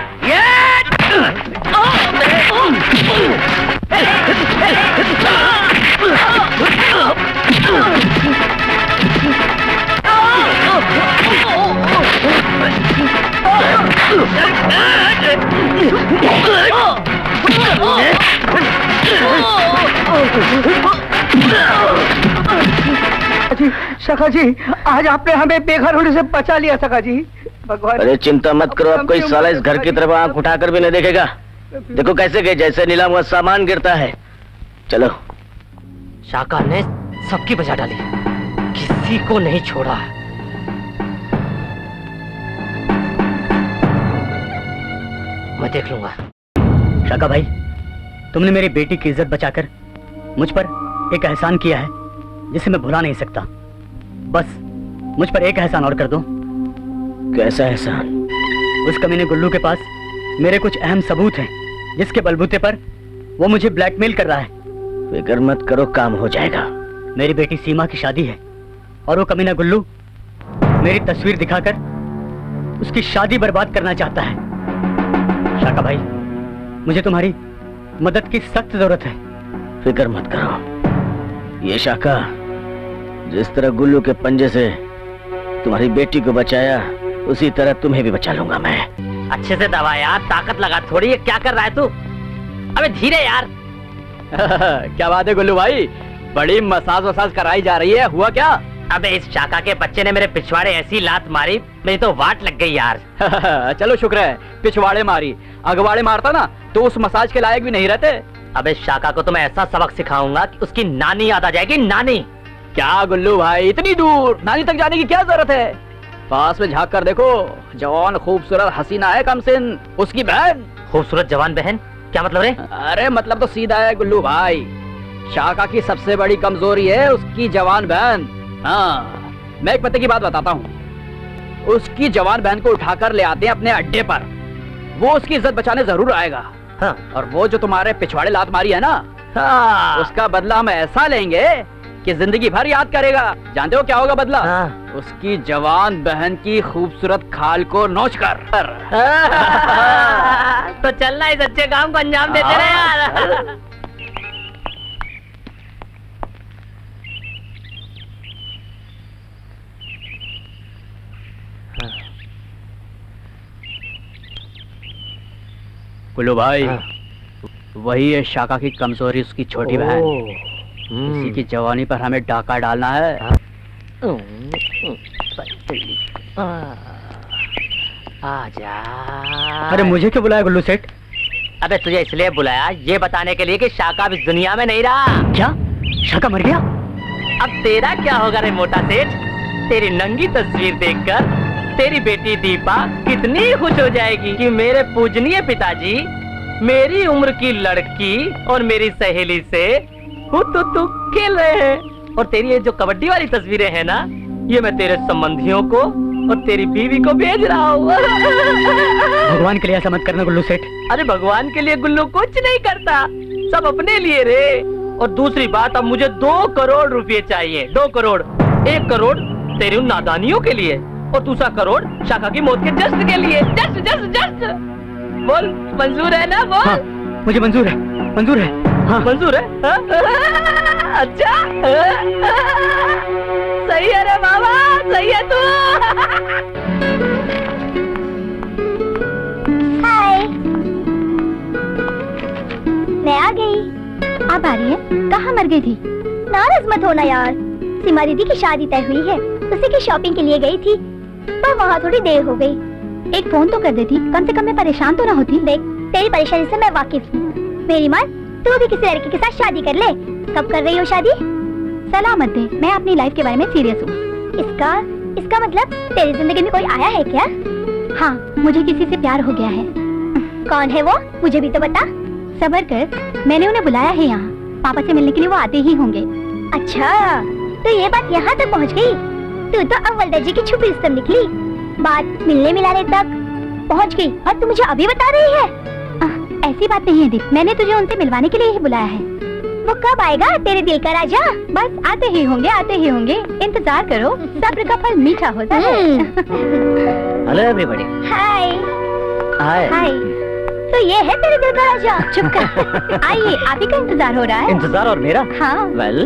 सखा जी, आज आपने हमें बेघर होने से बचा लिया सखा जी। भगवान। अरे चिंता मत करो, अब कोई साला इस घर की तरफ आंख उठाकर भी नहीं देखेगा। देखो कैसे गए, जैसे नीलाम हुआ सामान गिरता है। चलो। शाका ने सबकी बचा डाली, किसी को नहीं छोड़ा। मैं देख लूंगा। शाका भाई, तुमने मेरी बेटी की इज्जत बचाकर मुझ पर एक एहसान किया है जिसे मैं भुला नहीं सकता। बस मुझ पर एक एहसान और कर दो। कैसा एहसान? उस कमीने गुल्लू के पास मेरे कुछ अहम सबूत हैं जिसके बलबूते पर वो मुझे ब्लैकमेल कर रहा है। फिक्र मत करो, काम हो जाएगा। मेरी बेटी सीमा की शादी है और वो कमीना गुल्लू मेरी तस्वीर दिखाकर उसकी शादी बर्बाद करना चाहता है। शाका भाई, मुझे तुम्हारी मदद की सख्त जरूरत है। फिक्र मत करो, ये शाका जिस तरह गुल्लू के पंजे से तुम्हारी बेटी को बचाया, उसी तरह तुम्हें भी बचा लूंगा मैं। अच्छे से दबा यार, ताकत लगा थोड़ी। ये क्या कर रहा है तू? अबे धीरे यार। क्या बात है गुल्लू भाई, बड़ी मसाज वसाज कराई जा रही है, हुआ क्या? अबे इस शाका के बच्चे ने मेरे पिछवाड़े ऐसी लात मारी, मेरी तो वाट लग गई यार। चलो शुक्र है पिछवाड़े मारी, अगवाड़े मारता ना तो उस मसाज के लायक भी नहीं रहते। अबे शाका को तो मैं ऐसा सबक सिखाऊंगा कि उसकी नानी याद आ जाएगी। नानी? क्या गुल्लू भाई, इतनी दूर नानी तक जाने की क्या जरूरत है? पास में झांक कर देखो, जवान खूबसूरत हसीना है कमसिन, उसकी बहन। खूबसूरत जवान बहन? क्या मतलब रे? अरे मतलब तो सीधा है गुल्लू भाई, शाका की सबसे बड़ी कमजोरी है उसकी जवान बहन। हाँ, मैं एक पते की बात बताता हूँ। उसकी जवान बहन को उठाकर ले आते हैं अपने अड्डे पर, वो उसकी इज्जत बचाने जरूर आएगा। हाँ। और वो जो तुम्हारे पिछवाड़े लात मारी है ना, हाँ। उसका बदला हम ऐसा लेंगे कि जिंदगी भर याद करेगा। जानते हो क्या होगा बदला? हाँ। उसकी जवान बहन की खूबसूरत खाल को नोच कर। तो चलना, इस अच्छे काम को अंजाम देते रहे यार। गुल्लू भाई, हाँ। वही है शाका की कमजोरी, उसकी छोटी बहन। इसी की जवानी पर हमें डाका डालना है। आजा। अरे मुझे क्यों बुलाया गुल्लू सेठ? अबे तुझे इसलिए बुलाया, ये बताने के लिए कि शाका अब इस दुनिया में नहीं रहा। क्या शाका मर गया? अब तेरा क्या होगा रे मोटा सेठ? तेरी नंगी तस्वीर देखकर तेरी बेटी दीपा कितनी खुश हो जाएगी कि मेरे पूजनीय पिताजी मेरी उम्र की लड़की और मेरी सहेली से हुतुतु खेल रहे हैं। और तेरी ये जो कबड्डी वाली तस्वीरें हैं ना, ये मैं तेरे संबंधियों को और तेरी बीवी को भेज रहा हूँ। भगवान के लिए ऐसा मत करना गुल्लू सेठ। अरे भगवान के लिए गुल्लू कुछ नहीं करता, सब अपने लिए रे। और दूसरी बात, अब मुझे 2 करोड़ रुपए चाहिए। 2 करोड़। 1 करोड़ तेरी उन नादानियों के लिए और दूसरा करोड़ शाका की मौत के जश्न के लिए। जश्न जश्न जश्न। बोल, मंजूर है ना? बोल। हाँ, मुझे मंजूर है, मंजूर है। हाँ। मंजूर है? हाँ? अच्छा, सही है रे बाबा, सही है तू। हाय, मैं आ गई। आप आ रही हैं? कहाँ मर गई थी? नाराज मत होना यार, सीमा दीदी की शादी तय हुई है, उसी की शॉपिंग के लिए गई थी, पर वहाँ थोड़ी देर हो गई। एक फोन तो कर देती, कम से कम मैं परेशान तो ना होती। देख, तेरी परेशानी से मैं वाकिफ हूँ। मेरी मान, तू भी किसी लड़के के साथ शादी कर ले। कब कर रही हो शादी? सलामत दे, मैं अपनी लाइफ के बारे में सीरियस हूँ। इसका मतलब तेरी जिंदगी में कोई आया है क्या? हाँ, मुझे किसी से प्यार हो गया है। कौन है वो? मुझे भी तो बता। सब्र कर, मैंने उन्हें बुलाया है यहाँ, पापा से मिलने के लिए वो आते ही होंगे। अच्छा, तो ये बात यहाँ तक पहुँच गई? तू तो अव्वल दर्जे की छुपी रुस्तम निकली। बात मिलने मिलाने तक पहुँच गई और तू मुझे अभी बता रही है? ऐसी बात नहीं है दीप, मैंने तुझे उनसे मिलवाने के लिए ही बुलाया है। वो कब आएगा तेरे दिल का राजा? बस आते ही होंगे, आते ही होंगे, इंतजार करो, सब्र का फल मीठा होता है। Hello everybody. Hi. Hi. Hi. तो ये है तेरे दिल का राजा? चुप कर। आइए, आप ही का इंतजार हो रहा है। इंतजार और मेरा? हाँ। Well,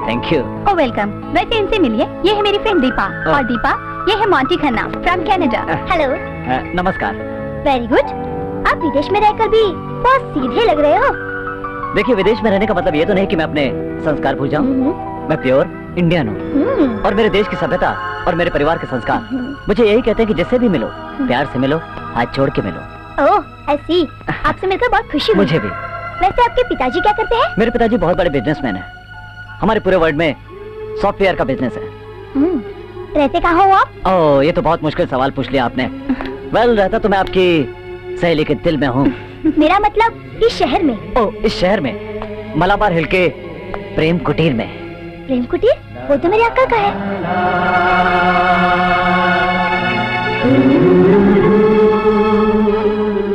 thank you. Oh welcome. वैसे इनसे मिलिए, ये है मेरी फ्रेंड दीपा। और दीपा, ये है Monty Khanna from Canada. Hello. नमस्कार। Very good. आप विदेश में रहकर भी बहुत सीधे लग रहे हो। देखिए, विदेश में रहने का मतलब ये तो नहीं कि मैं अपने संस्कार भूल जाऊं। मैं प्योर इंडियन हूँ और मेरे देश की सभ्यता और मेरे परिवार के संस्कार मुझे यही कहते हैं कि जिससे भी मिलो प्यार से मिलो, हाथ जोड़ के मिलो। ओह ऐसी, आपसे मिलकर बहुत खुशी हुई। मुझे भी। वैसे आपके पिताजी क्या करते हैं? मेरे पिताजी बहुत बड़े बिजनेसमैन हैं। हमारे पूरे वर्ल्ड में सॉफ्टवेयर का बिजनेस है। रहते कहाँ हो आप? ओह ये तो बहुत मुश्किल सवाल पूछ लिया आपने। वेल रहता तो मैं आपकी सहेली के दिल में हूँ। मेरा मतलब इस शहर में। ओह इस शहर में, मलाबार हिल के प्रेम कुटीर में। प्रेम कुटीर? वो तो मेरे अंकल का है।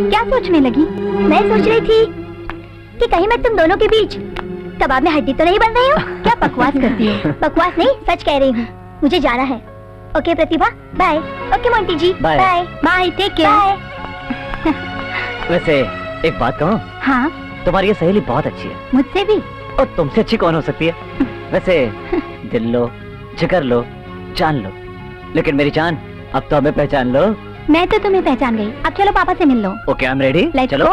क्या सोचने लगी? मैं सोच रही थी कि कहीं मैं तुम दोनों के बीच कबाब में हड्डी तो नहीं बन रही हूँ? क्या बकवास करती हो? बकवास नहीं, सच कह रही हूँ। मुझे जाना है। Okay Pratibha, bye. Okay Monty ji, bye. Bye, take care. वैसे एक बात कहूँ? हाँ तुम्हारी ये सहेली बहुत अच्छी है। मुझसे भी? और तुमसे अच्छी कौन हो सकती है? वैसे दिल लो, जिगर लो, जान लो, लेकिन मेरी जान अब तो हमें पहचान लो। मैं तो तुम्हें पहचान गई। अब चलो पापा से मिल लो। Okay I am ready. चलो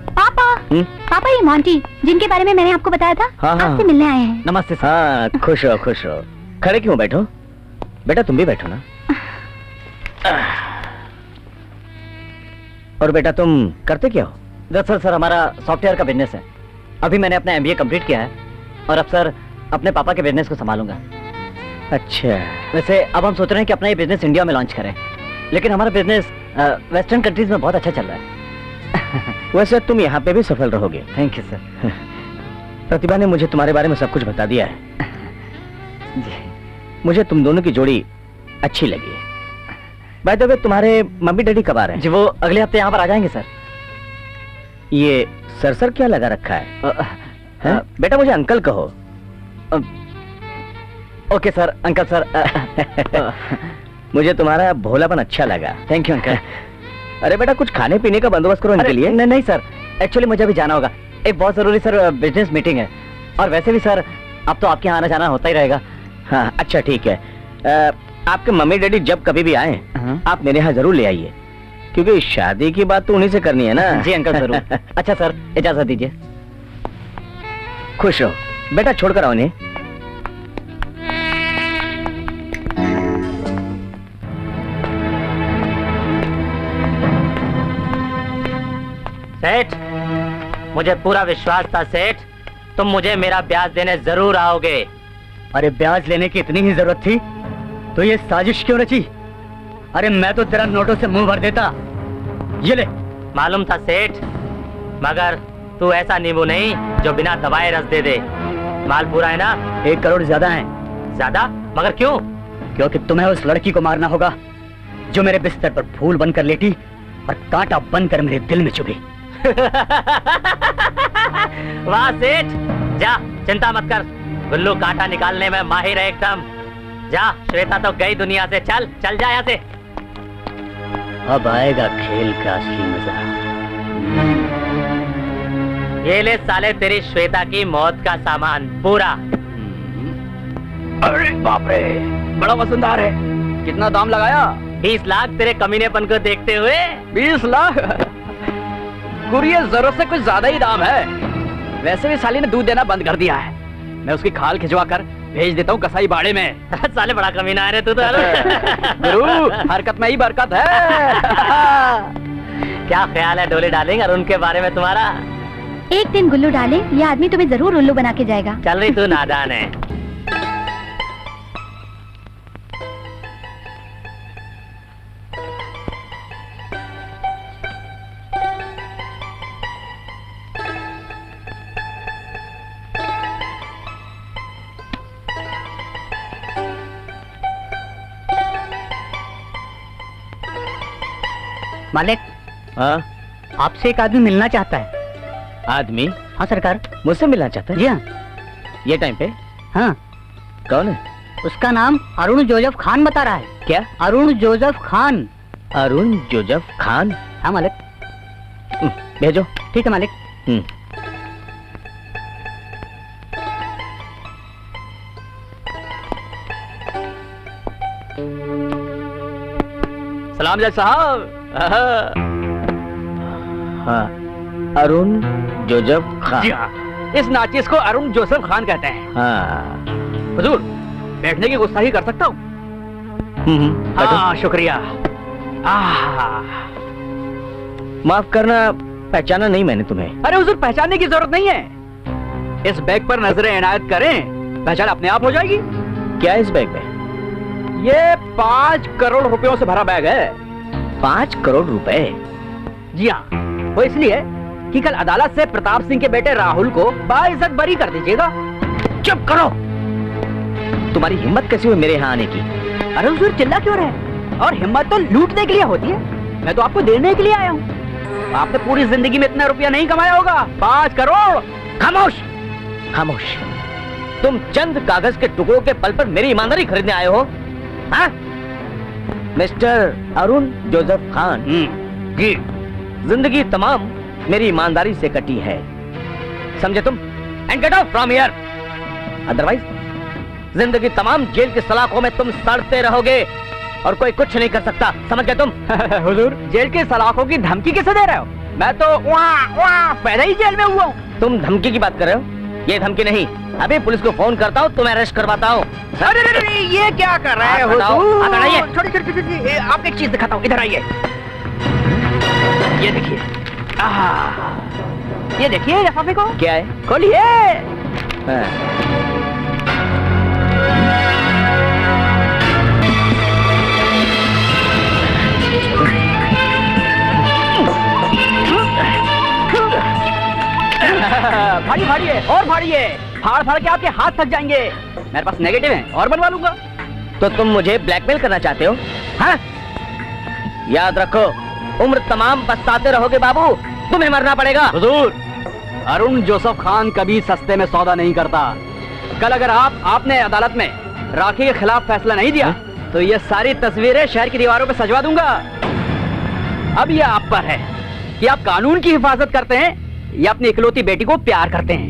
पापा। पापा ये मोंटी जिनके बारे में मैंने आपको बताया था, हाँ, हाँ। आपसे मिलने आए हैं। नमस्ते सर। हाँ खुश रहो खुश रहो। खड़े क्यों बैठो? बेटा तुम भी बैठो ना। और बेटा तुम करते क्या हो? दरअसल सर हमारा सॉफ्टवेयर का बिजनेस है। अभी मैंने अपना MBA कंप्लीट किया है और अब सर अपने पापा के बिजनेस को संभालूंगा। अच्छा। वैसे अब हम सोच रहे हैं कि अपना ये बिजनेस इंडिया में लॉन्च करें, लेकिन हमारा बिजनेस वेस्टर्न कंट्रीज में बहुत अच्छा चल रहा है। वैसे तुम यहाँ पे भी सफल रहोगे। Thank you sir. प्रतिभा ने मुझे तुम्हारे बारे में सब कुछ बता दिया है। जी। मुझे तुम दोनों की जोड़ी अच्छी लगी। बाय द वे तुम्हारे मम्मी डैडी कब आ रहे हैं? जी वो अगले हफ्ते यहाँ पर आ जाएंगे सर। ये सर क्या लगा रखा है? बेटा मुझे अंकल कहो। Okay sir, uncle sir. मुझे तुम्हारा भोलापन अच्छा लगा। Thank you uncle. अरे बेटा कुछ खाने पीने का बंदोबस्त करो इनके लिए। नहीं सर, एक्चुअली मुझे अभी जाना होगा। एक बहुत जरूरी सर बिजनेस मीटिंग है, और वैसे भी सर अब तो आपके यहाँ आना जाना होता ही रहेगा। हाँ अच्छा ठीक है। आपके मम्मी डैडी जब कभी भी आए आप मेरे यहाँ जरूर ले आइए, क्योंकि शादी की बात तो उन्हीं से करनी है ना। जी अंकल जरूर। अच्छा सर इजाजत दीजिए। खुश रहो बेटा, छोड़कर आओ इन्हें। सेठ, मुझे पूरा विश्वास था सेठ, तुम मुझे मेरा ब्याज देने जरूर आओगे। अरे ब्याज लेने की इतनी ही जरूरत थी तो ये साजिश क्यों रची? अरे मैं तो तेरा नोटों से मुंह भर देता। ये ले। मालूम था सेठ, मगर तू ऐसा नींबू नहीं जो बिना दबाए रस दे दे। माल पूरा है ना? 1 करोड़ ज्यादा है। ज्यादा? मगर क्यों? क्योंकि तुम्हें उस लड़की को मारना होगा जो मेरे बिस्तर पर फूल बनकर लेटी और कांटा बनकर मेरे दिल में चुभी। वाह सेठ, जा चिंता मत कर, गुल्लू कांटा निकालने में माहिर है एकदम। जा, श्वेता तो गई दुनिया से, चल चल जा यहाँ से। अब आएगा खेल का असली मजा। ये ले साले तेरी श्वेता की मौत का सामान पूरा। अरे बाप रे, बड़ा वजनदार है। कितना दाम लगाया? 20 लाख तेरे कमीनेपन को देखते हुए। 20 लाख? कुरियर जरूरत से कुछ ज्यादा ही दाम है। वैसे भी साली ने दूध देना बंद कर दिया है। मैं उसकी खाल खिंचवा कर भेज देता हूँ कसाई बाड़े में। साले बड़ा कमीना है रे तू तो। गुरु, हरकत में ही बरकत है। क्या ख्याल है डोली डालेंगे और उनके बारे में तुम्हारा? एक दिन गुल्लू डाले ये आदमी तुम्हें जरूर उल्लू बना के जाएगा। चल रही तू नादान है। मालिक, हाँ आपसे एक आदमी मिलना चाहता है। आदमी? हाँ सरकार। मुझसे मिलना चाहता है? जी हाँ। ये टाइम पे? हाँ। कौन है? उसका नाम अरुण जोसेफ खान बता रहा है। क्या? अरुण जोसेफ खान। अरुण जोसेफ खान? हाँ मालिक। भेजो। ठीक है मालिक। सलाम जज साहब। हाँ, अरुण जोसेफ खान। जी हाँ, इस नाचिस को अरुण जोसेफ खान कहते हैं। हाँ। हुजूर, बैठने की गुस्ताखी कर सकता हूँ? हाँ, शुक्रिया। माफ करना, पहचाना नहीं मैंने तुम्हें। अरे हुजूर, पहचानने की जरूरत नहीं है। इस बैग पर नजरें इनायत करें, पहचान अपने आप हो जाएगी। क्या है इस बैग में? ये 5 करोड़ रुपयों से भरा बैग है। 5 करोड़ रुपए? जी हाँ, वो इसलिए कि कल अदालत से प्रताप सिंह के बेटे राहुल को बाइज्जत बरी कर दीजिएगा। चुप करो। तुम्हारी हिम्मत कैसी हुई मेरे यहाँ आने की? अरे हुजूर, चिल्ला क्यों रहे? और हिम्मत तो लूटने के लिए होती है, मैं तो आपको देने के लिए आया हूँ। आपने पूरी जिंदगी में इतना रुपया नहीं कमाया होगा। 5 करोड़। खामोश, खामोश। तुम चंद कागज के टुकड़ों के बल पर मेरी ईमानदारी खरीदने आए हो? हाँ? मिस्टर अरुण जोसेफ खान जी, जिंदगी तमाम मेरी ईमानदारी से कटी है, समझे तुम? And gate out from here, otherwise जिंदगी तमाम जेल की सलाखों में तुम सड़ते रहोगे और कोई कुछ नहीं कर सकता, समझ गए तुम? हुजूर, जेल के सलाखों की धमकी किसे दे रहे हो? मैं तो वहाँ पैदा ही जेल में हुआ हूँ। तुम धमकी की बात कर रहे हो? ये धमकी नहीं, अभी पुलिस को फोन करता हूँ, तुम्हें अरेस्ट करवाता हूँ। अरे ये क्या कर रहे हो? छोटी आपको एक चीज दिखाता हूँ, इधर आइए। ये देखिए, ये देखिए लिफाफे को। क्या है? खोलिए। भारी भारी है, और भारी है। फाड़ फाड़ के आपके हाथ थक जाएंगे। मेरे पास नेगेटिव है, और बनवा लूंगा। तो तुम मुझे ब्लैकमेल करना चाहते हो? हाँ? याद रखो, उम्र तमाम पछताते रहोगे बाबू, तुम्हें मरना पड़ेगा। हुजूर, अरुण जोसेफ खान कभी सस्ते में सौदा नहीं करता। कल अगर आपने अदालत में राखी के खिलाफ फैसला नहीं दिया तो ये सारी तस्वीरें शहर की दीवारों पे सजवा दूंगा। अब ये आप पर है कि आप कानून की हिफाजत करते हैं या अपनी इकलौती बेटी को प्यार करते हैं।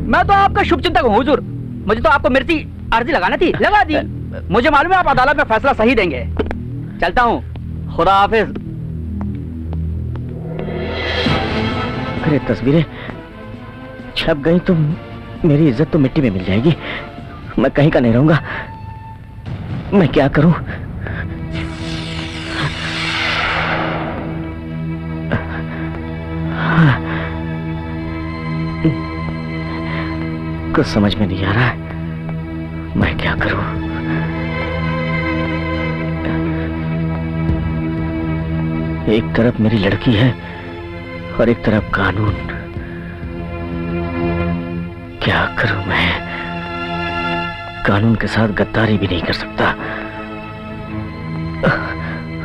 मैं तो आपका शुभचिंतक हूँ हुजूर, मुझे तो आपको मिर्ची अर्जी लगाना थी, लगा दी। मुझे मालूम है आप अदालत में फैसला सही देंगे। चलता हूँ, खुदा हाफिज। अरे तस्वीरें छप गई तो मेरी इज्जत तो मिट्टी में मिल जाएगी। मैं कहीं का नहीं रहूंगा। मैं क्या करूं? कुछ समझ में नहीं आ रहा है, मैं क्या करूं? एक तरफ मेरी लड़की है और एक तरफ कानून। क्या करूं मैं? कानून के साथ गद्दारी भी नहीं कर सकता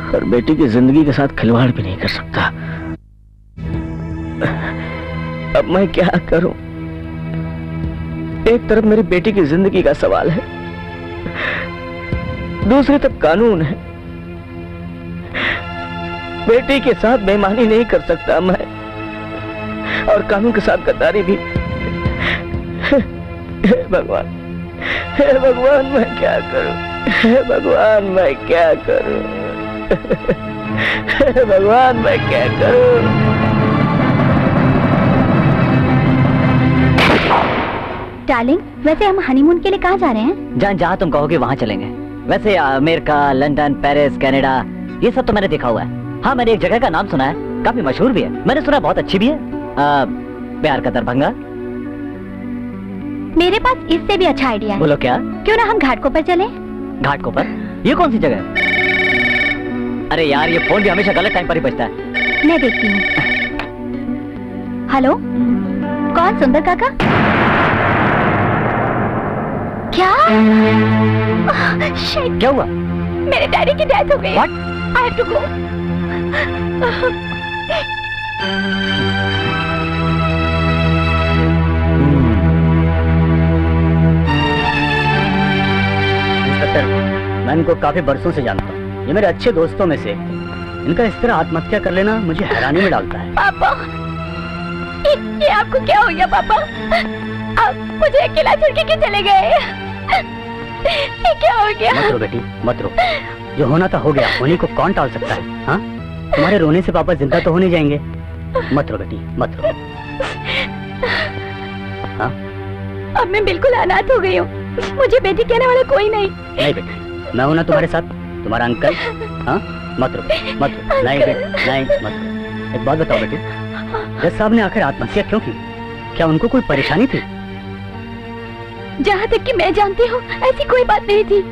और बेटी की जिंदगी के साथ खिलवाड़ भी नहीं कर सकता। अब मैं क्या करूं? एक तरफ मेरी बेटी की जिंदगी का सवाल है, दूसरी तरफ कानून है। बेटी के साथ बेईमानी नहीं कर सकता मैं और कानून के साथ गद्दारी भी। हे भगवान, हे भगवान, मैं क्या करूं? हे भगवान, मैं क्या करूं? हे भगवान, मैं क्या करूं? डार्लिंग, वैसे हम हनीमून के लिए कहाँ जा रहे हैं? जहाँ तुम कहोगे वहाँ चलेंगे। वैसे अमेरिका, लंदन, पेरिस, कनाडा, ये सब तो मैंने देखा हुआ है। हाँ, मैंने एक जगह का नाम सुना है, काफी मशहूर भी है। मैंने सुना बहुत अच्छी भी है, प्यार का दरभंगा। मेरे पास इससे भी अच्छा आइडिया है। बोलो क्या? क्यों ना हम घाटकोपर चलें? घाटकोपर? ये कौन सी जगह है? अरे यार, ये फोन भी हमेशा गलत टाइम पर ही बजता है। मैं देखती हूँ। हेलो, कौन? सुंदर काका? क्या? शिट! क्या हुआ? मेरे डैडी की डेथ हो गई। What? I have to go. Inspector, मैं इनको काफी बरसों से जानता हूँ। ये मेरे अच्छे दोस्तों में से एक थे। इनका इस तरह आत्महत्या कर लेना मुझे हैरानी में डालता है। पापा, ये आपको क्या हो गया पापा? आप मुझे अकेला छोड़ के चले गए। ये क्या हो गया? मत रो बेटी, मत रो। जो होना था हो गया, होने को कौन टाल सकता है? हाँ, तुम्हारे रोने से पापा जिंदा तो हो नहीं जाएंगे। मत रो बेटी, मत रो। हाँ? अब मैं बिल्कुल अनाथ हो गई हूँ। मुझे बेटी कहने वाला कोई नहीं। नहीं बेटी, मैं हूं ना तुम्हारे साथ, तुम्हारा अंकल। हाँ, मत रो, मत रो। नहीं बेटी, नहीं, मत रो। एक बात बताओ बेटी, जज साहब ने आखिर आत्महत्या क्यों की? क्या उनको कोई परेशानी थी? जहाँ तक कि मैं जानती हूँ ऐसी कोई बात नहीं थी।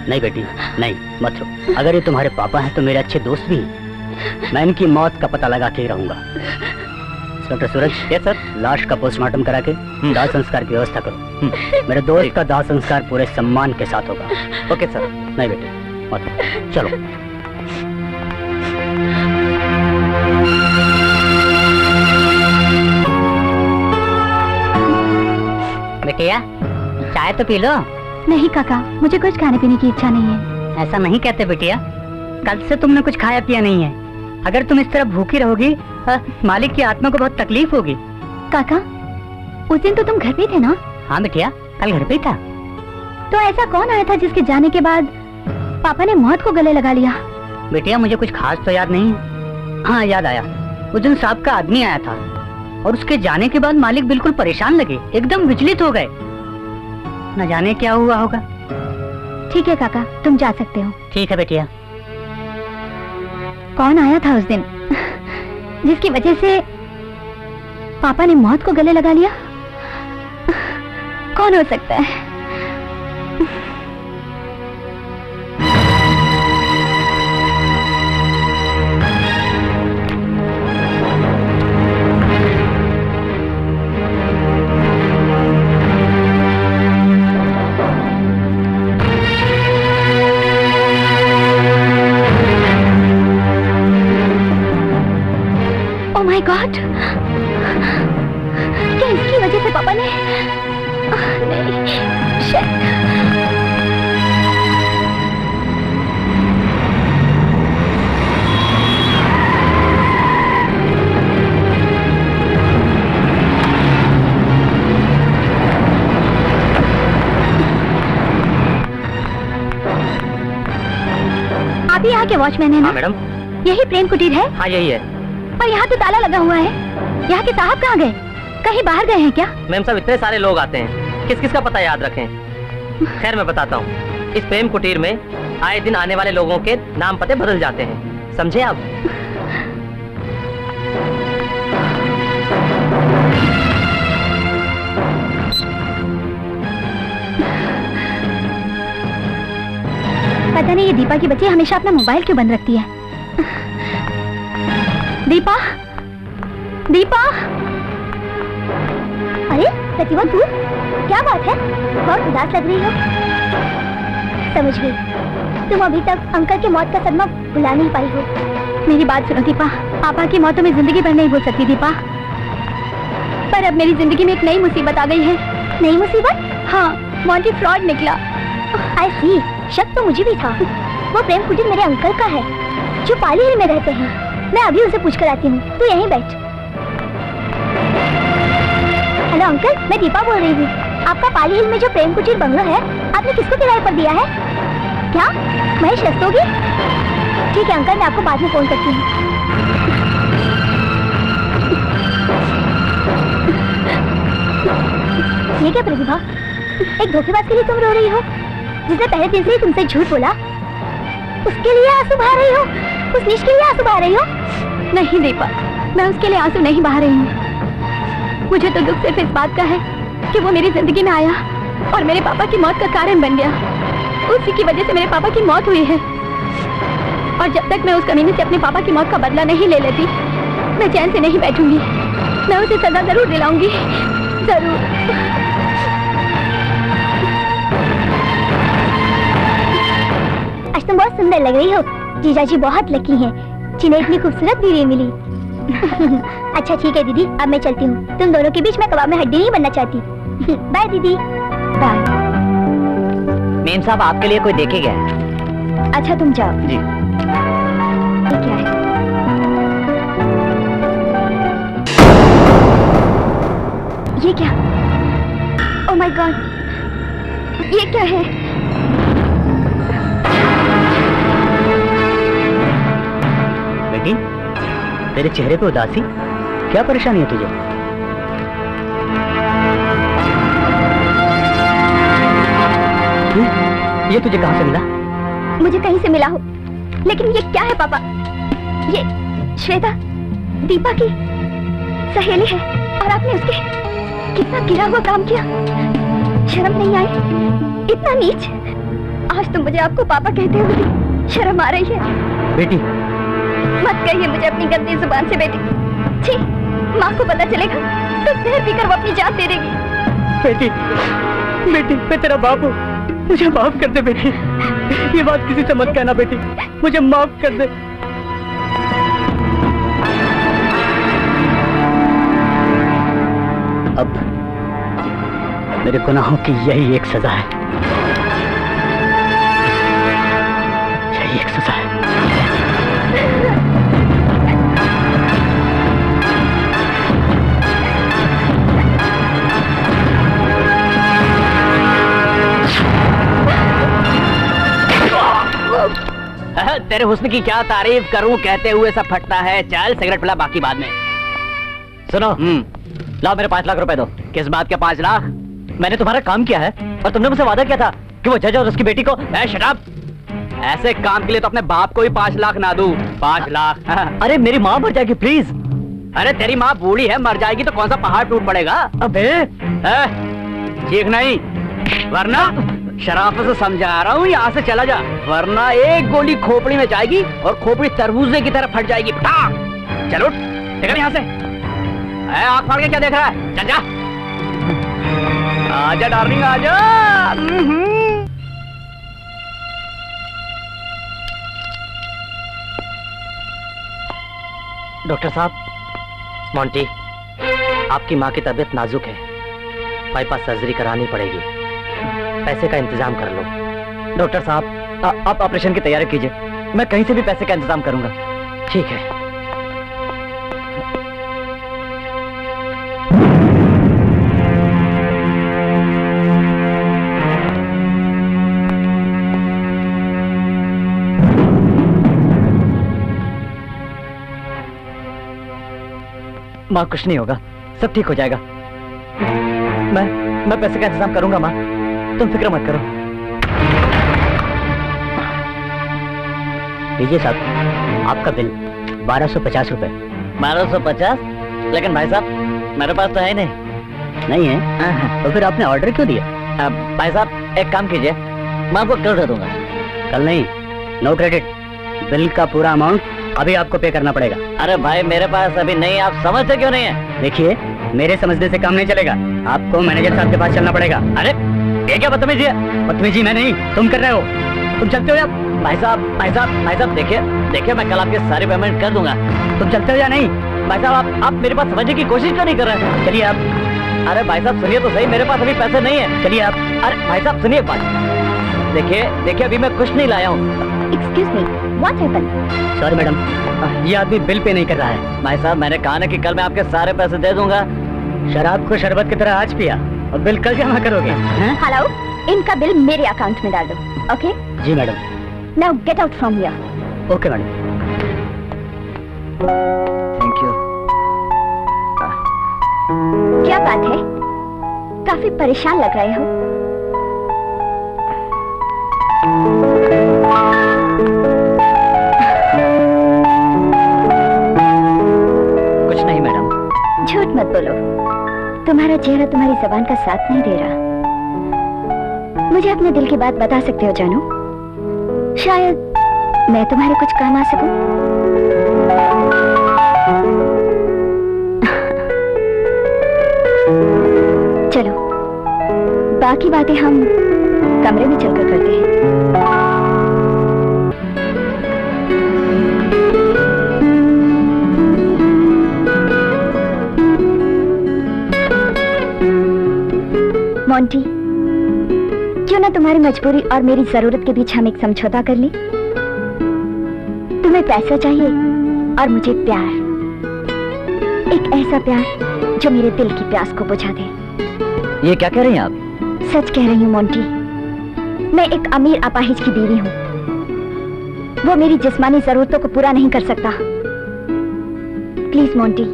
नहीं बेटी, नहीं, मत रो। अगर ये तुम्हारे पापा हैं तो मेरे अच्छे दोस्त भी हैं। मैं इनकी मौत का पता लगा के ही रहूंगा। इंस्पेक्टर सूरज। Yes sir. लाश का पोस्टमार्टम करा के दाह संस्कार की व्यवस्था करो। मेरे दोस्त का दाह संस्कार पूरे सम्मान के साथ होगा। Okay sir. नहीं बेटे, मत रो। चलो। बेटिया, चाय तो पी लो। नहीं काका, मुझे कुछ खाने पीने की इच्छा नहीं है। ऐसा नहीं कहते बेटिया, कल से तुमने कुछ खाया पिया नहीं है। अगर तुम इस तरह भूखी रहोगी, मालिक की आत्मा को बहुत तकलीफ होगी। काका, उस दिन तो तुम घर पे थे ना? हाँ बेटिया, कल घर पे ही था। तो ऐसा कौन आया था जिसके जाने के बाद पापा ने मौत को गले लगा लिया? बेटिया, मुझे कुछ खास तो याद नहीं है। हाँ, याद आया, उस दिन साहब का आदमी आया था और उसके जाने के बाद मालिक बिल्कुल परेशान लगे, एकदम विचलित हो गए। न जाने क्या हुआ होगा। ठीक है काका, तुम जा सकते हो। ठीक है बेटिया। कौन आया था उस दिन जिसकी वजह से पापा ने मौत को गले लगा लिया? कौन हो सकता है? माय गॉड, क्या इसकी वजह से पापा ने? नहीं, शिट। आप ही यहाँ के वॉचमैन हैं ना? हाँ मैडम। यही प्रेम कुटीर है? हाँ यही है। पर यहाँ तो ताला लगा हुआ है। यहाँ के साहब कहाँ गए? कहीं बाहर गए हैं क्या? मैम साहब, इतने सारे लोग आते हैं, किस किस का पता याद रखें। खैर मैं बताता हूँ, इस प्रेम कुटीर में आए दिन आने वाले लोगों के नाम पते बदल जाते हैं, समझे आप? पता नहीं ये दीपा की बच्ची हमेशा अपना मोबाइल क्यों बंद रखती है। दीपा, दीपा। अरे प्रतिभा, तू? क्या बात है, बहुत उदास लग रही हो। समझ गई, तुम अभी तक अंकल की मौत का सदमा भुला नहीं पाई हो। मेरी बात सुनो दीपा, पापा की मौत तो मैं जिंदगी भर नहीं भूल सकती दीपा। पर अब मेरी जिंदगी में एक नई मुसीबत आ गई है। नई मुसीबत? हाँ, मॉन्टी फ्रॉड निकला। आई सी, शक तो मुझे भी था। वो प्रेम कुटीर मेरे अंकल का है जो पाली हिल में रहते हैं। मैं अभी उनसे पूछ कर आती हूँ, तू यहीं बैठ। हेलो अंकल, मैं दीपा बोल रही हूँ। आपका पाली हिल में जो प्रेम कुटीर बंगलो है, आपने किसको किराए पर दिया है? क्या महेश रस्तोगी? ठीक है अंकल, मैं आपको बाद में फोन करती हूँ। ये क्या प्रतिभा, एक धोखेबाज के लिए तुम रो रही हो? जिसने पहले दिन से ही तुमसे झूठ बोला, उसके लिए आंसू बहा रही हो? उस नीच के लिए आंसू बहा रही हो? नहीं दीपा, मैं उसके लिए आंसू नहीं बहा रही हूँ। मुझे तो दुख सिर्फ इस बात का है कि वो मेरी जिंदगी में आया और मेरे पापा की मौत का कारण बन गया। उसी की वजह से मेरे पापा की मौत हुई है और जब तक मैं उस कमीने से अपने पापा की मौत का बदला नहीं ले लेती, मैं चैन से नहीं बैठूंगी। मैं उसे सजा जरूर दिलाऊंगी, जरूर। आज तुम बहुत सुंदर लग रही हो। जीजाजी बहुत लकी हैं, जिन्हें इतनी खूबसूरत बीवी मिली। अच्छा ठीक है दीदी, अब मैं चलती हूँ। तुम दोनों के बीच में कबाब में हड्डी नहीं बनना चाहती। बाय दीदी। बाय। मेम साहब, आपके लिए कोई देखे गया है। अच्छा तुम जाओ। जी। ये क्या है? ये क्या? ओह माय गॉड, ये क्या है? बेटी, तेरे चेहरे पे उदासी, क्या परेशानी है तुझे? ये तुझे कहाँ से मिला? मुझे कहीं से मिला हो, लेकिन ये क्या है पापा? ये श्वेता दीपा की सहेली है और आपने उसके कितना गिरा हुआ काम किया। शर्म नहीं आई? इतना नीच। आज तो मुझे आपको पापा कहते हुए भी शर्म आ रही है। बेटी, मत कहिए मुझे अपनी गंदी जुबान से बेटी। छी, माँ को पता चलेगा तो जहर पीकर वो अपनी जान दे देगी। बेटी, बेटी, मैं तेरा बाप हूँ, मुझे माफ कर दे बेटी। ये बात किसी से मत कहना बेटी, मुझे माफ कर दे। अब मेरे गुनाहों की यही एक सजा है, यही एक सजा है। तेरे हुस्न की क्या तारीफ करूं, कहते हुए सब फटता है। चल सिगरेट पिला, बाकी बाद में। सुनो, लाओ मेरे 5 लाख रुपए दो। किस बात के 5 लाख? मैंने तुम्हारा काम किया है और तुमने मुझसे वादा किया था कि वो जज और उसकी बेटी को। Shut up! ऐसे काम के लिए तो अपने बाप को भी 5 लाख ना दूं। 5 लाख? अरे मेरी माँ मर जाएगी प्लीज। अरे तेरी माँ बूढ़ी है, मर जाएगी तो कौन सा पहाड़ टूट पड़ेगा? अबे ठीक नहीं, वरना शराफत से समझा रहा हूँ, यहाँ से चला जा, वरना एक गोली खोपड़ी में जाएगी और खोपड़ी तरबूजे की तरह फट जाएगी। चलो निकल यहाँ से। आँख फाड़ के क्या देख रहा है? चल जा। आजा डार्लिंग, आजा। डॉक्टर साहब, मोंटी, आपकी माँ की तबीयत नाजुक है, बाईपास सर्जरी करानी पड़ेगी। पैसे का इंतजाम कर लो। डॉक्टर साहब, आप ऑपरेशन की तैयारी कीजिए, मैं कहीं से भी पैसे का इंतजाम करूंगा। ठीक है। माँ, कुछ नहीं होगा, सब ठीक हो जाएगा। मैं पैसे का इंतजाम करूंगा माँ, तुम फिक्र मत करो। लीजिए साहब, आपका बिल 1250 रुपए। 1250? लेकिन भाई साहब मेरे पास तो है नहीं। नहीं है? तो फिर आपने ऑर्डर क्यों दिया? भाई साहब एक काम कीजिए, मैं आपको कल दे दूंगा। कल नहीं, नो क्रेडिट। बिल का पूरा अमाउंट अभी आपको पे करना पड़ेगा। अरे भाई मेरे पास अभी नहीं, आप समझते क्यों नहीं है? देखिए, मेरे समझने से काम नहीं चलेगा, आपको मैनेजर साहब के पास चलना पड़ेगा। अरे ये क्या बदतमीजी है? बदतमीजी मैं नहीं, तुम कर रहे हो। तुम चलते हो या? भाई साहब देखिए मैं कल आपके सारे पेमेंट कर दूंगा। तुम चलते हो या नहीं? भाई साहब आप मेरी बात समझने की कोशिश क्यों नहीं कर रहे हैं? चलिए आप। अरे भाई साहब सुनिए तो सही, मेरे पास अभी पैसे नहीं है। चलिए आप। अरे भाई साहब सुनिए बात। देखिए अभी मैं कुछ नहीं लाया हूँ। Excuse me, what happened? Sorry madam, ये आदमी बिल पे नहीं कर रहा है। भाई साहब मैंने कहा ना कि कल मैं आपके सारे पैसे दे दूंगा। शराब को शरबत की तरह आज पिया और बिल कल जमा करोगे? हेलो, इनका बिल मेरे अकाउंट में डाल दो। ओके? जी madam. Now get out from here. Okay madam. Thank you. क्या बात है, काफी परेशान लग रहे हो। कुछ नहीं मैडम। झूठ मत बोलो, तुम्हारा चेहरा तुम्हारी जबान का साथ नहीं दे रहा। मुझे अपने दिल की बात बता सकते हो जानू? शायद मैं तुम्हारे कुछ काम आ सकूं। चलो बाकी बातें हम कमरे में चलकर करते हैं। मोंटी, क्यों ना तुम्हारी मजबूरी और मेरी जरूरत के बीच हम एक समझौता कर लें? तुम्हें पैसा चाहिए और मुझे प्यार, एक ऐसा प्यार जो मेरे दिल की प्यास को बुझा दे। ये क्या कह रही हैं आप? सच कह रही हूँ मोंटी, मैं एक अमीर अपाहिज की बीवी हूँ। वो मेरी जिस्मानी जरूरतों को पूरा नहीं कर सकता। प्लीज मोंटी,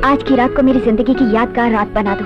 आज की रात को मेरी जिंदगी की यादगार रात बना दो।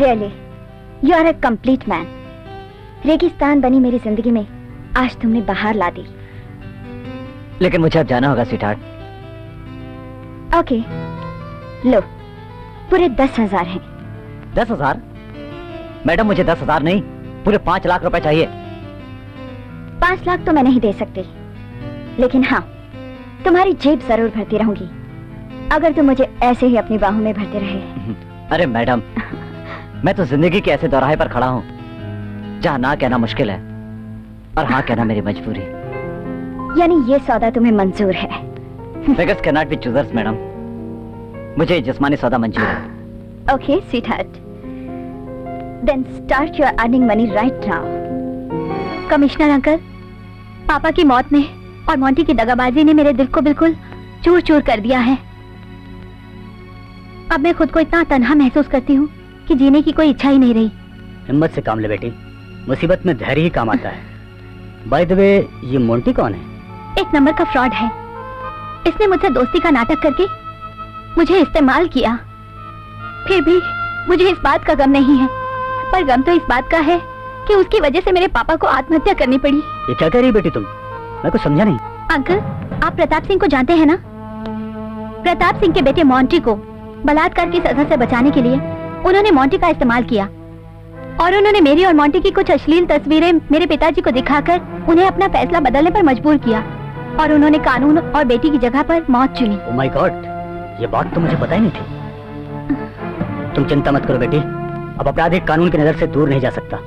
Really you are a complete man. रेगिस्तान बनी मेरी जिंदगी में आज तुमने बाहर ला दी। लेकिन मुझे अब जाना होगा स्वीटहार्ट। ओके, लो पूरे 10,000 हैं। 10,000? मैडम मुझे 10,000 नहीं, पूरे 5 लाख रुपए चाहिए। 5 लाख तो मैं नहीं दे सकती, लेकिन हाँ तुम्हारी जेब जरूर भरती रहूंगी अगर तुम मुझे ऐसे ही अपनी बाहों में भरते रहे। अरे मैडम, मैं तो जिंदगी के ऐसे दौराहे पर खड़ा हूँ जहाँ ना कहना मुश्किल है और हाँ कहना मेरी मजबूरी। यानी ये सौदा तुम्हें मंजूर है? Beggars cannot be choosers, मैडम। मुझे जिस्मानी सौदा मंजूर है। Okay sweetheart, then start your earning money right now. Commissioner uncle, पापा की मौत ने और मोंटी की दगाबाजी ने मेरे दिल को बिल्कुल चूर चूर कर दिया है। अब मैं खुद को इतना तन्हा महसूस करती हूँ कि जीने की कोई इच्छा ही नहीं रही। हिम्मत से काम ले बेटी, मुसीबत में धैर्य ही काम आता है। बाय द वे, ये मोंटी कौन है? एक नंबर का फ्रॉड है। इसने मुझसे दोस्ती का नाटक करके मुझे इस्तेमाल किया। फिर भी मुझे इस बात का गम नहीं है, पर गम तो इस बात का है कि उसकी वजह से मेरे पापा को आत्महत्या करनी पड़ी। ये क्या कह रही बेटी तुम? मैं कुछ समझा नहीं। अंकल, आप प्रताप सिंह को जानते हैं ना? प्रताप सिंह के बेटे मोंटी को बलात्कार की सजा से बचाने के लिए उन्होंने मोंटी का इस्तेमाल किया और उन्होंने मेरी और मोंटी की कुछ अश्लील तस्वीरें मेरे पिताजी को दिखाकर उन्हें अपना फैसला बदलने पर मजबूर किया और उन्होंने कानून और बेटी की जगह पर मौत चुनी। ओह माय गॉड, ये बात तो मुझे पता ही नहीं थी। तुम चिंता मत करो बेटी, अब अपराधी कानून की नजर से दूर नहीं जा सकता।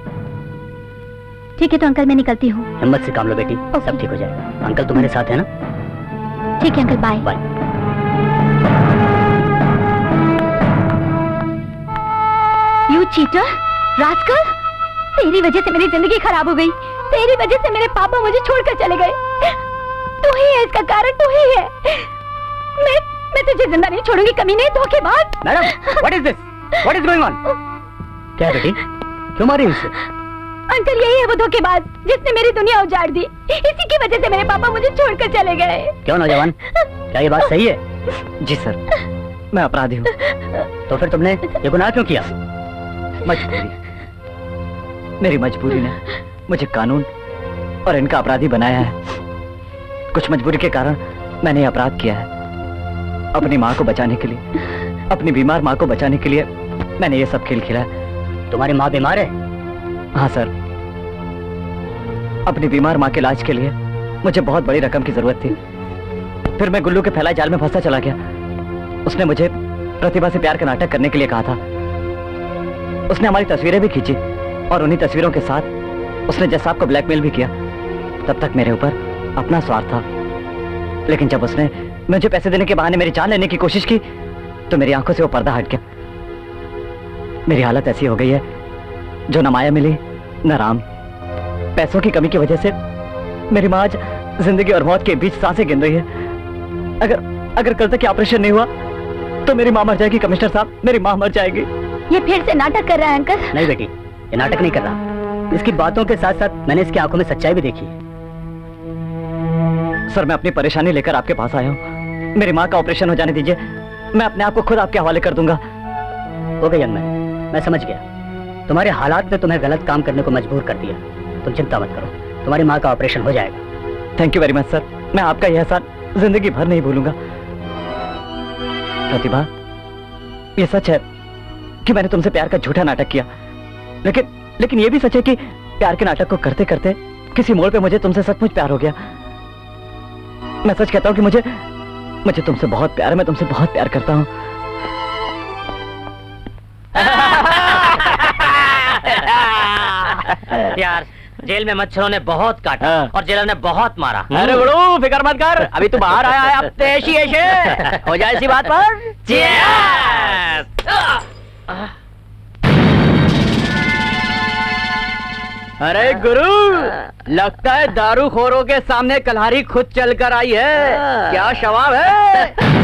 ठीक है तो अंकल मैं निकलती हूँ। हिम्मत से काम लो बेटी, ओके। सब ठीक हो जाएगा। अंकल तुम्हारे साथ है ना? ठीक है uncle, bye. Bye. You cheater, rascal, तेरी वजह से मेरी जिंदगी खराब हो गई। तेरी वजह से मेरे पापा मुझे छोड़कर चले गए। तू ही है इसका कारण, तू ही है। मैं तुझे जिंदा नहीं छोड़ूंगी कमीने, धोखेबाज। Madam, what is this? What is going on? क्या है बेटी, क्यों मारी उसे? अंकल, यही है वो धोखेबाज जिसने मेरी दुनिया उजाड़ दी। इसी की वजह से मेरे पापा मुझे छोड़कर चले गए। क्यों नौजवान, क्या ये बात सही है? जी सर, मैं अपराधी हूँ। तो फिर तुमने ये गुनाह क्यों किया? मजबूरी, मेरी मजबूरी ने मुझे कानून और इनका अपराधी बनाया है। कुछ मजबूरी के कारण मैंने ये अपराध किया है। अपनी माँ को बचाने के लिए, अपनी बीमार माँ को बचाने के लिए मैंने ये सब खेल खेला है। तुम्हारी माँ बीमार है? हाँ सर, अपनी बीमार माँ के इलाज के लिए मुझे बहुत बड़ी रकम की जरूरत थी। फिर मैं गुल्लू के फैलाए जाल में फंसा चला गया। उसने मुझे प्रतिभा से प्यार का नाटक करने के लिए कहा था। उसने हमारी तस्वीरें भी खींची और उन्हीं तस्वीरों के साथ उसने जज साहब को ब्लैकमेल भी किया। तब तक मेरे ऊपर अपना स्वार्थ था, लेकिन जब उसने मुझे पैसे देने के बहाने मेरी जान लेने की कोशिश की तो मेरी आंखों से वो पर्दा हट गया। मेरी हालत ऐसी हो गई है जो न माया मिली न राम। पैसों की कमी की वजह से मेरी माँ आज जिंदगी और मौत के बीच सांसें गिन रही है। अगर कल तक ऑपरेशन नहीं हुआ तो मेरी माँ मर जाएगी। कमिश्नर साहब, मेरी माँ मर जाएगी। ये फिर से नाटक कर रहा है अंकल? नहीं बेटी, ये नाटक नहीं कर रहा। इसकी बातों के साथ साथ मैंने इसकी आंखों में सच्चाई भी देखी है। सर, मैं अपनी परेशानी लेकर आपके पास आया हूँ। मेरी माँ का ऑपरेशन हो जाने दीजिए, मैं अपने आप को खुद आपके हवाले कर दूंगा। ओके यंग मैन, मैं समझ गया। तुम्हारे हालात ने तुम्हें गलत काम करने को मजबूर कर दिया। तुम चिंता मत करो, तुम्हारी माँ का ऑपरेशन हो जाएगा। Thank you very much sir, मैं आपका यह एहसान जिंदगी भर नहीं भूलूंगा। प्रतिभा, ये सच है कि मैंने तुमसे प्यार का झूठा नाटक किया, लेकिन ये भी सच है कि प्यार के नाटक को करते करते किसी मोड़ पे मुझे तुमसे सचमुच प्यार हो गया। मैं सच कहता हूँ कि मुझे तुमसे बहुत प्यार है। मैं तुमसे बहुत प्यार करता हूँ। यार, जेल में मच्छरों ने बहुत काटा और जेलर ने बहुत मारा। अरे बड़ू, फिक्र मत कर, अभी तू बाहर आया है, अब ऐसी ऐसे हो जाए इसी बात पर। अरे गुरु, लगता है दारूखोरों के सामने कल्हारी खुद चलकर आई है। क्या शवाब है?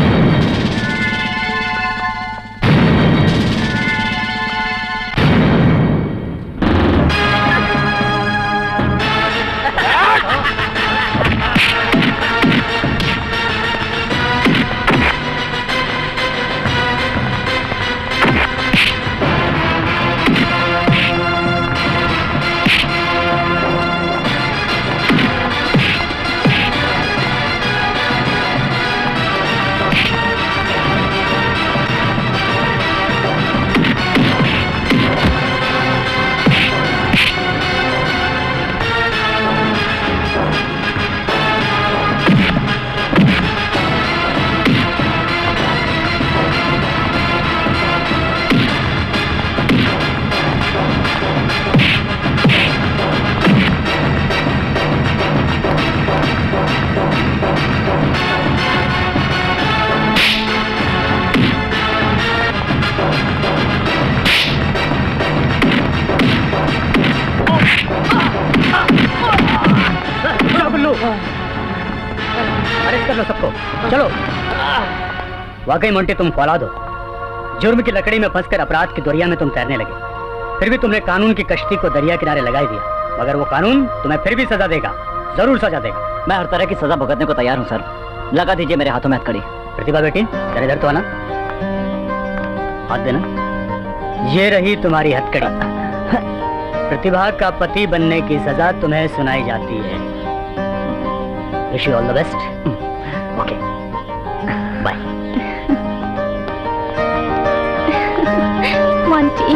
सबको, चलो। वाकई मोंटी तुम फौलाद हो। जुर्म की लकड़ी में फंसकर अपराध की दुनिया में तुम तैरने लगे, फिर भी तुमने कानून की कश्ती को दरिया किनारे लगाई दिया। मगर वो कानून तुम्हें फिर भी सजा देगा, जरूर सजा देगा। मैं हर तरह की सजा भुगतने को तैयार हूँ सर। लगा दीजिए मेरे हाथों में हथकड़ी। प्रतिभा बेटी, जरा इधर तो आना, हाथ देना। ये रही तुम्हारी हथकड़ी। प्रतिभा का पति बनने की सजा तुम्हें सुनाई जाती है। Wish you all the best. Okay, bye. Monty.